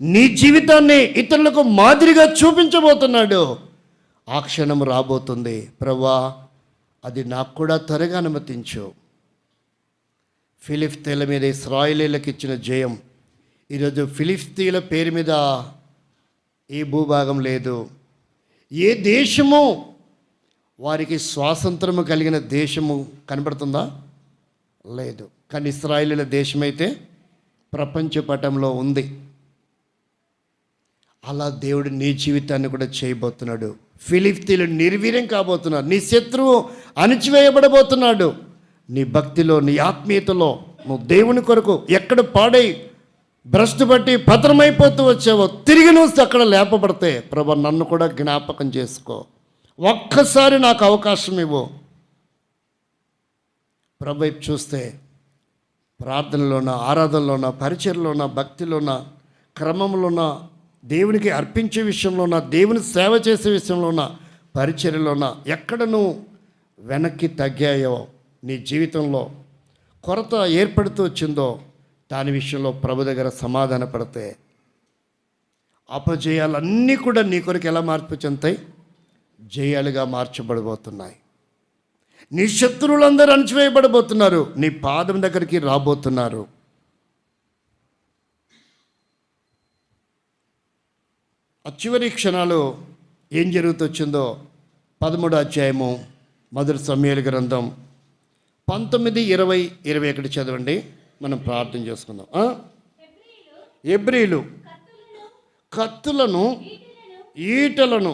నీ జీవితాన్ని ఇతరులకు మాదిరిగా చూపించబోతున్నాడు. ఆ క్షణం రాబోతుంది. ప్రభువా, అది నాకు కూడా త్వరగా అనుమతించు. ఫిలిష్తీయుల మీద ఇశ్రాయేలీయులకు ఇచ్చిన జయం, ఈరోజు ఫిలిష్తీయుల పేరు మీద ఏ భూభాగం లేదు. ఏ దేశము వారికి స్వాతంత్రము కలిగిన దేశము కనబడుతుందా? లేదు. కానీ ఇశ్రాయేలీయుల దేశమైతే ప్రపంచ పటంలో ఉంది. అలా దేవుడు నీ జీవితాన్ని కూడా చేయబోతున్నాడు. ఫిలిష్తీయులు నిర్వీర్యం కాబోతున్నారు. నీ శత్రువు అణిచివేయబడబోతున్నాడు. నీ భక్తిలో, నీ ఆత్మీయతలో నువ్వు దేవుని కొరకు ఎక్కడ పాడై భ్రష్టు పట్టి పతనమైపోతూ వచ్చావో తిరిగి నువ్వు అక్కడ లేపబడితే, ప్రభు నన్ను కూడా జ్ఞాపకం చేసుకో, ఒక్కసారి నాకు అవకాశం ఇవ్వు. ప్రభు వైపు చూస్తే ప్రార్థనలోన, ఆరాధనలోన, పరిచర్లోన, భక్తిలోన, క్రమంలోన, దేవునికి అర్పించే విషయంలోన, దేవుని సేవ చేసే విషయంలోన, పరిచర్యలోన ఎక్కడ నువ్వు వెనక్కి తగ్గాయో, నీ జీవితంలో కొరత ఏర్పడుతూ వచ్చిందో, దాని విషయంలో ప్రభు దగ్గర సమాధాన పడితే అపజయాలన్నీ కూడా నీ కొరకు ఎలా మార్పు చెందుతాయి? జయాలుగా మార్చబడబోతున్నాయి. నీ శత్రువులందరూ అణచివేయబడబోతున్నారు. నీ పాదం దగ్గరికి రాబోతున్నారు. ఆ చివరి క్షణాలు ఏం జరుగుతొచ్చిందో 13వ అధ్యాయము మొదటి సమూయేలు గ్రంథం 19, 20, 21 చదవండి. మనం ప్రార్థన చేసుకుందాం. హెబ్రీలు కత్తులను, ఈటలను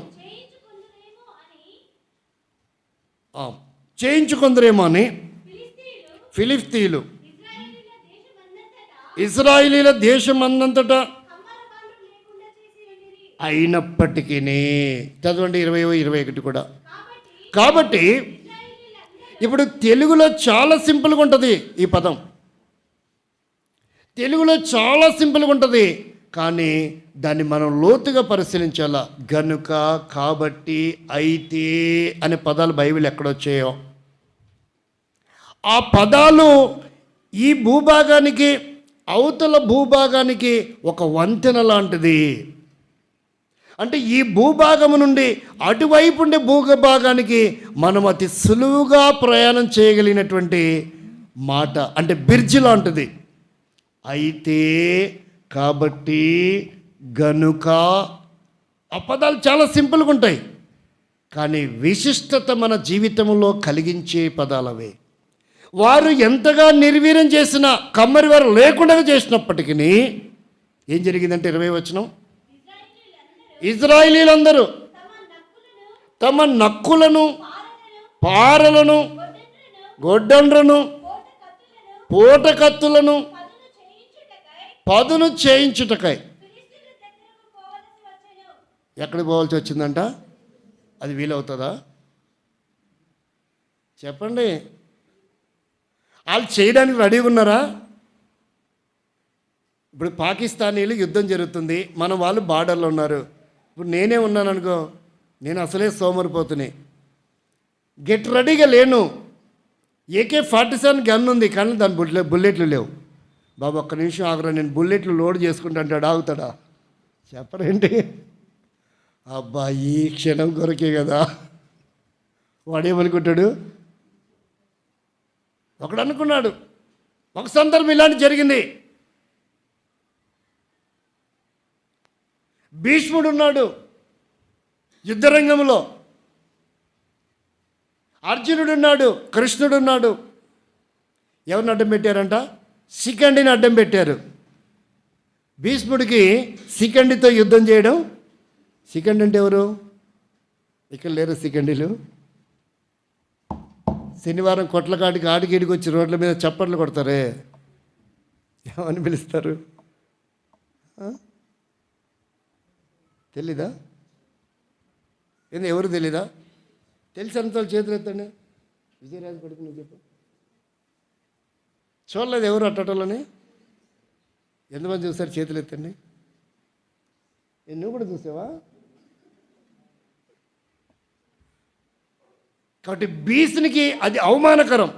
చేయించుకుందరేమో అని ఫిలిష్తీయులు ఇశ్రాయేలీయుల దేశమందంతటా అయినప్పటికీ, చదవండి 20, 21 కూడా. కాబట్టి ఇప్పుడు తెలుగులో చాలా సింపుల్గా ఉంటుంది ఈ పదం. తెలుగులో చాలా సింపుల్గా ఉంటుంది, కానీ దాన్ని మనం లోతుగా పరిశీలించాలా. గనుక, కాబట్టి, అయితే అనే పదాలు బైబిల్ ఎక్కడొచ్చాయో ఆ పదాలు ఈ భూభాగానికి, అవతల భూభాగానికి ఒక వంతెన లాంటిది. అంటే ఈ భూభాగము నుండి అటువైపు ఉండే భూభాగానికి మనం అతి సులువుగా ప్రయాణం చేయగలిగినటువంటి మాట, అంటే బ్రిడ్జ్ లాంటిది. అయితే, కాబట్టి, గనుక, ఆ పదాలు చాలా సింపుల్గా ఉంటాయి, కానీ విశిష్టత మన జీవితంలో కలిగించే పదాలు అవి. వారు ఎంతగా నిర్వీర్యం చేసినా, కమ్మరి వారు లేకుండా చేసినప్పటికీ ఏం జరిగిందంటే 20వ వచనం, ఇశ్రాయేలీయులందరూ తమ నక్కులను, పారలను, గొడ్డండ్రను, పోటకత్తులను పదును చేయించుటకై ఎక్కడికి పోవాల్సి వచ్చిందంట? అది వీలవుతుందా చెప్పండి? వాళ్ళు చేయడానికి రెడీగా ఉన్నారా? ఇప్పుడు పాకిస్తానీలు యుద్ధం జరుగుతుంది, మన వాళ్ళు బార్డర్లో ఉన్నారు. ఇప్పుడు నేనే ఉన్నాను అనుకో, నేను అసలే సోమరిపోతుని, గెట్ రెడీగా లేను. AK-47 గన్ ఉంది, కానీ దాని బుల్లెట్లు లేవు. బాబు ఒక్క నిమిషం ఆగరా, నేను బుల్లెట్లు లోడ్ చేసుకుంటా అంటాడు. ఆగుతాడా? చెప్పరేంటి? అబ్బా ఈ క్షణం కొరకే కదా. వాడేమనుకుంటాడు? ఒకడు అనుకున్నాడు. ఒక సందర్భం ఇలాంటి జరిగింది. భీష్ముడు ఉన్నాడు యుద్ధరంగంలో, అర్జునుడు ఉన్నాడు, కృష్ణుడు ఉన్నాడు. ఎవరిని అడ్డం పెట్టారంట? శిఖండిని అడ్డం పెట్టారు. భీష్ముడికి శిఖండితో యుద్ధం చేయడం. శిఖండి అంటే ఎవరు? ఇక్కడ లేరు శిఖండిలు. శనివారం కొట్లకాటికి ఆడికి వచ్చి రోడ్ల మీద చప్పట్లు కొడతారే, ఏమని పిలుస్తారు? తెలీదా? ఏంది ఎవరు తెలీదా? తెలిసినంత వాళ్ళు చేతులు ఎత్తండి. విజయరాజు కొడుకు నువ్వు చెప్పు. చూడలేదు ఎవరు అట్టటోళ్ళని? ఎంతమంది చూస్తారు? చేతులు ఎత్తండి. నువ్వు కూడా చూసావా? కాబట్టి భీష్మునికి అది అవమానకరం.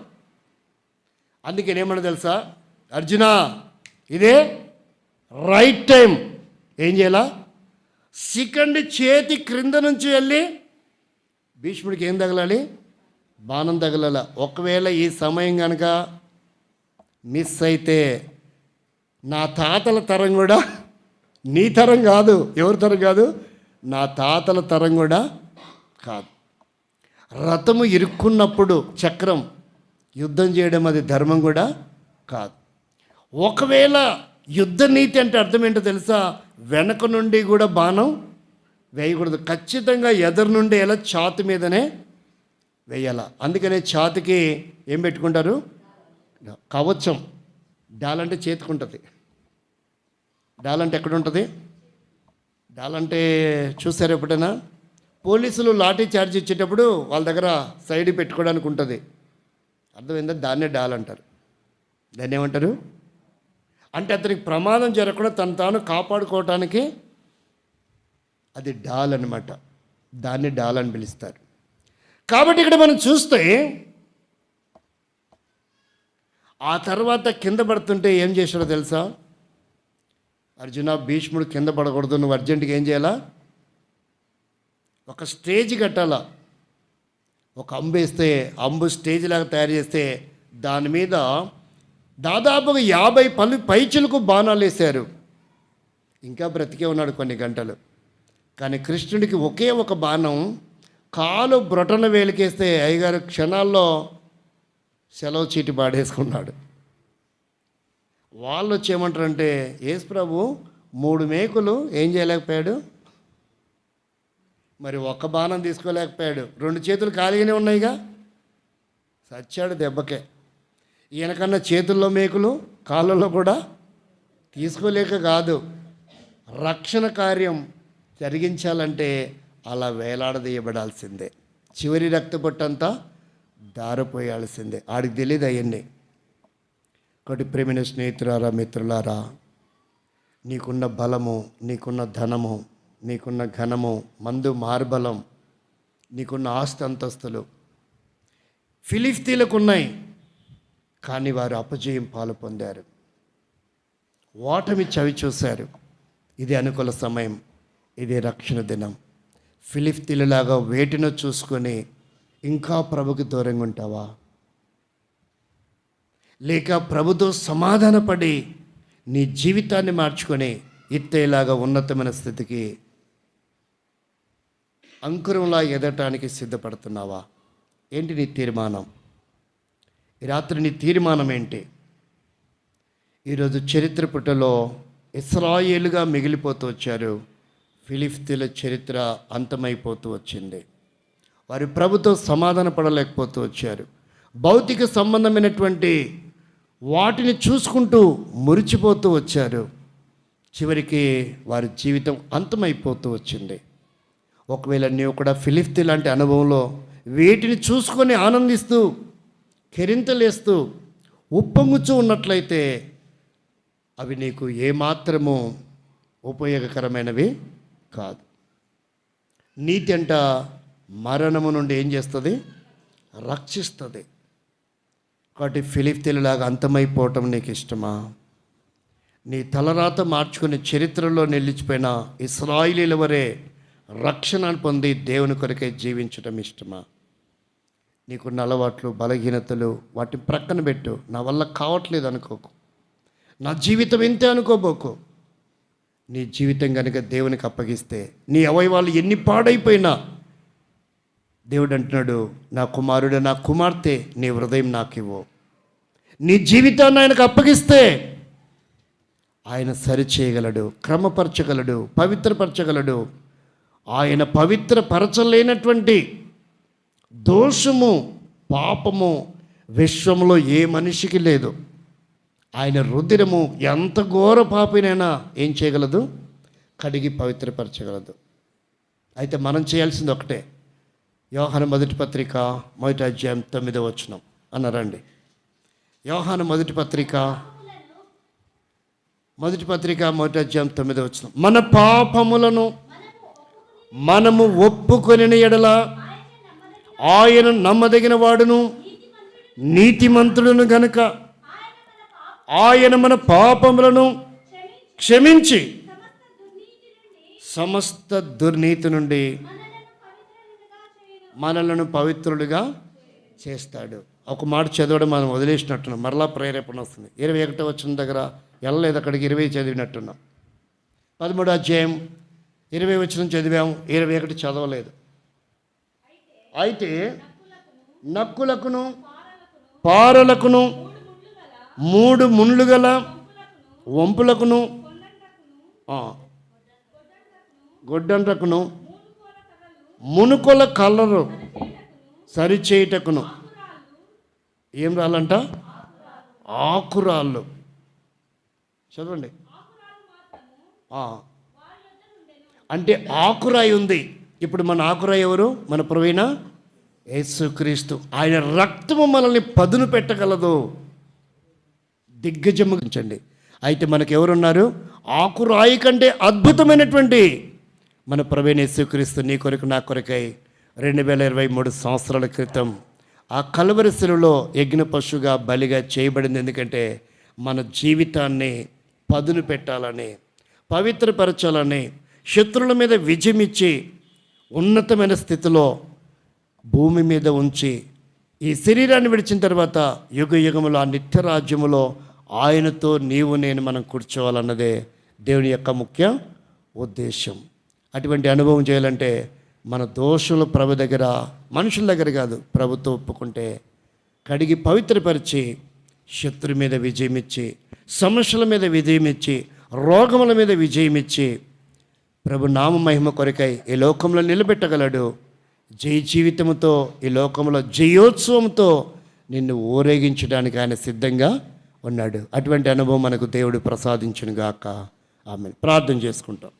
అందుకని ఏమన్నా తెలుసా? అర్జునా, ఇదే రైట్ టైం. ఏం చేయాలా? శిఖండి చేతి క్రింద నుంచి వెళ్ళి భీష్ముడికి ఏం తగలాలి? బాణం తగలాల. ఒకవేళ ఈ సమయం కనుక మిస్ అయితే నా తాతల తరం కూడా, నీ తరం కాదు, ఎవరి తరం కాదు, నా తాతల తరం కూడా కాదు. రథము ఇరుక్కున్నప్పుడు చక్రం యుద్ధం చేయడం అది ధర్మం కూడా కాదు. ఒకవేళ యుద్ధ నీతి అంటే అర్థం ఏంటో తెలుసా? వెనక నుండి కూడా బాణం వేయకూడదు. ఖచ్చితంగా ఎదురు నుండి ఎలా ఛాతి మీదనే వేయాల. అందుకనే ఛాతికి ఏం పెట్టుకుంటారు? కవచం. డాలంటే చేతికుంటుంది. డాలంటే ఎక్కడుంటుంది? డాలంటే చూసారు ఎప్పుడైనా? పోలీసులు లాఠీ చార్జ్ ఇచ్చేటప్పుడు వాళ్ళ దగ్గర సైడ్ పెట్టుకోవడానికి ఉంటుంది. అర్థమైందా? దాన్నే డాల్ అంటారు. దాన్ని ఏమంటారు? అంటే అతనికి ప్రమాదం జరగకుండా తను తాను కాపాడుకోవటానికి అది డాల్ అనమాట. దాన్ని డాల్ అని పిలుస్తారు. కాబట్టి ఇక్కడ మనం చూస్తే ఆ తర్వాత కింద పడుతుంటే ఏం చేశాడో తెలుసా? అర్జున, భీష్ముడు కింద పడకూడదు, నువ్వు అర్జెంటుగా ఏం చేయాలా? ఒక స్టేజ్ కట్టాలా. ఒక అంబు వేస్తే, అంబు స్టేజ్ లాగా తయారు చేస్తే దాని మీద దాదాపుగా 50 పైచులకు బాణాలు వేశారు. ఇంకా బ్రతికే ఉన్నాడు కొన్ని గంటలు. కానీ కృష్ణుడికి ఒకే ఒక బాణం కాలు బ్రొటన వేలికేస్తే అయ్యగారు క్షణాల్లో సెలవు చీటి పాడేసుకున్నాడు. వాళ్ళు వచ్చేయమంటారంటే, యేసు ప్రభు 3 మేకులు ఏం చేయలేకపోయాడు, మరి ఒక్క బాణం తీసుకోలేకపోయాడు. 2 చేతులు ఖాళీగానే ఉన్నాయిగా, సచ్చాడు దెబ్బకే. ఈయనకన్నా చేతుల్లో మేకులు, కాళ్ళల్లో కూడా తీసుకోలేక కాదు, రక్షణ కార్యం జరిగించాలంటే అలా వేలాడదీయబడాల్సిందే. చివరి రక్తపొట్టంతా దారిపోయాల్సిందే. ఆడికి తెలియదు అవన్నీ. ఒకటి ప్రేమైన స్నేహితులారా, మిత్రులారా, నీకున్న బలము, నీకున్న ధనము, నీకున్న ఘనము, మందు మార్బలం, నీకున్న ఆస్తి అంతస్తులు ఫిలిష్తీయులకు ఉన్నాయి. కానీ వారు అపజయం పాలు పొందారు, ఓటమి చవి చూశారు. ఇది అనుకూల సమయం, ఇది రక్షణ దినం. ఫిలిష్తీయులలాగా వేటినో చూసుకొని ఇంకా ప్రభుకి దూరంగా ఉంటావా? లేక ప్రభుతో సమాధానపడి నీ జీవితాన్ని మార్చుకొని ఇత్తేలాగా ఉన్నతమైన స్థితికి అంకురంలా ఎదగటానికి సిద్ధపడుతున్నావా? ఏంటి నీ తీర్మానం? ఈ రాత్రి నీ తీర్మానం ఏంటి? ఈరోజు చరిత్ర పుటలో ఇశ్రాయేలుగా మిగిలిపోతూ వచ్చారు. ఫిలిష్తీయుల చరిత్ర అంతమైపోతూ వచ్చింది. వారి ప్రభుతో సమాధాన పడలేకపోతూ వచ్చారు. భౌతిక సంబంధమైనటువంటి వాటిని చూసుకుంటూ మురిచిపోతూ వచ్చారు. చివరికి వారి జీవితం అంతమైపోతూ వచ్చింది. ఒకవేళ నీవు కూడా ఫిలిష్తీ లాంటి అనుభవంలో వీటిని చూసుకొని ఆనందిస్తూ కెరింతలేస్తూ ఉప్పొంగుచూ ఉన్నట్లయితే అవి నీకు ఏమాత్రము ఉపయోగకరమైనవి కాదు. నీతి అంట మరణము నుండి ఏం చేస్తుంది? రక్షిస్తుంది. కాబట్టి ఫిలిష్తీయులలాగా అంతమైపోవటం నీకు ఇష్టమా? నీ తలరాత మార్చుకుని చరిత్రలో నిలిచిపోయిన ఇశ్రాయేలీల వరే రక్షణ పొంది దేవుని కొరకే జీవించడం ఇష్టమా? నీకున్న అలవాట్లు, బలహీనతలు వాటిని ప్రక్కన పెట్టు. నా వల్ల కావట్లేదు అనుకోకు. నా జీవితం ఇంతే అనుకోబోకు. నీ జీవితం కనుక దేవునికి అప్పగిస్తే నీ అవయవాలు ఎన్ని పాడైపోయినా దేవుడు అంటున్నాడు, నా కుమారుడు, నా కుమార్తె, నీ హృదయం నాకు ఇవ్వు. నీ జీవితాన్ని ఆయనకు అప్పగిస్తే ఆయన సరిచేయగలడు, క్రమపరచగలడు, పవిత్రపరచగలడు. ఆయన పవిత్రపరచలేనటువంటి దోషము, పాపము విశ్వంలో ఏ మనిషికి లేదు. ఆయన రుధిరము ఎంత ఘోర పాపినైనా ఏం చేయగలదు? కడిగి పవిత్రపరచగలదు. అయితే మనం చేయాల్సింది ఒకటే. యోహాను మొదటి పత్రిక 1వ అధ్యాయం 9వ వచనం అన్నారండి. యోహాను మొదటి పత్రిక 1వ అధ్యాయం 9వ వచనం. మన పాపములను మనము ఒప్పుకొనిన ఎడల ఆయన నమ్మదగిన వాడును నీతిమంతుడును గనుక ఆయన మన పాపములను క్షమించి సమస్త దుర్నీతి నుండి మనలను పవిత్రులుగా చేస్తాడు. ఒక మాట చదవడం మనం వదిలేసినట్టున్నాం, మరలా ప్రేరేపణ వస్తుంది. 21వ వచనం దగ్గర వెళ్ళలేదు, అక్కడికి 20 చదివినట్టున్నాం. 13వ అధ్యాయం 20 వచనం చదివాం, 21 చదవలేదు. అయితే నక్కులకును పారలకును 3 ముళ్ళు గల వంపులకును గొడ్డండ్రకును మునుకొల కలరు సరిచేయుటకును ఏం రాళ్ళంట? ఆకురాళ్ళు. చదవండి. అంటే ఆకురాయి ఉంది. ఇప్పుడు మన ఆకురాయి ఎవరు? మన ప్రభువైన యేసుక్రీస్తు. ఆయన రక్తము మనల్ని పదును పెట్టగలదు. దిగ్గజముంచండి. అయితే మనకు ఎవరున్నారు? ఆకురాయి కంటే అద్భుతమైనటువంటి మన ప్రభువైన యేసుక్రీస్తు నీ కొరకు నా కొరకై 2023 సంవత్సరాల క్రితం ఆ కల్వరి శిలువలో యజ్ఞ పశువుగా బలిగా చేయబడింది. ఎందుకంటే మన జీవితాన్ని పదును పెట్టాలని, పవిత్రపరచాలని, శత్రువుల మీద విజయం ఇచ్చి ఉన్నతమైన స్థితిలో భూమి మీద ఉంచి ఈ శరీరాన్ని విడిచిన తర్వాత యుగ యుగములో ఆ నిత్య రాజ్యములో ఆయనతో నీవు నేను మనం కూర్చోవాలన్నదే దేవుని యొక్క ముఖ్య ఉద్దేశం. అటువంటి అనుభవం చేయాలంటే మన దోషులు ప్రభు దగ్గర, మనుషుల దగ్గర కాదు, ప్రభుతో ఒప్పుకుంటే కడిగి పవిత్రపరిచి శత్రు మీద విజయం ఇచ్చి, సమస్యల మీద విజయం ఇచ్చి, రోగముల మీద విజయం ఇచ్చి ప్రభు నామ మహిమ కొరకై ఈ లోకంలో నిలబెట్టగలడు. జయ జీవితంతో ఈ లోకంలో జయోత్సవంతో నిన్ను ఊరేగించడానికి ఆయన సిద్ధంగా ఉన్నాడు. అటువంటి అనుభవం మనకు దేవుడు ప్రసాదించును గాక. ఆమేన్. ప్రార్థన చేసుకుంటాం.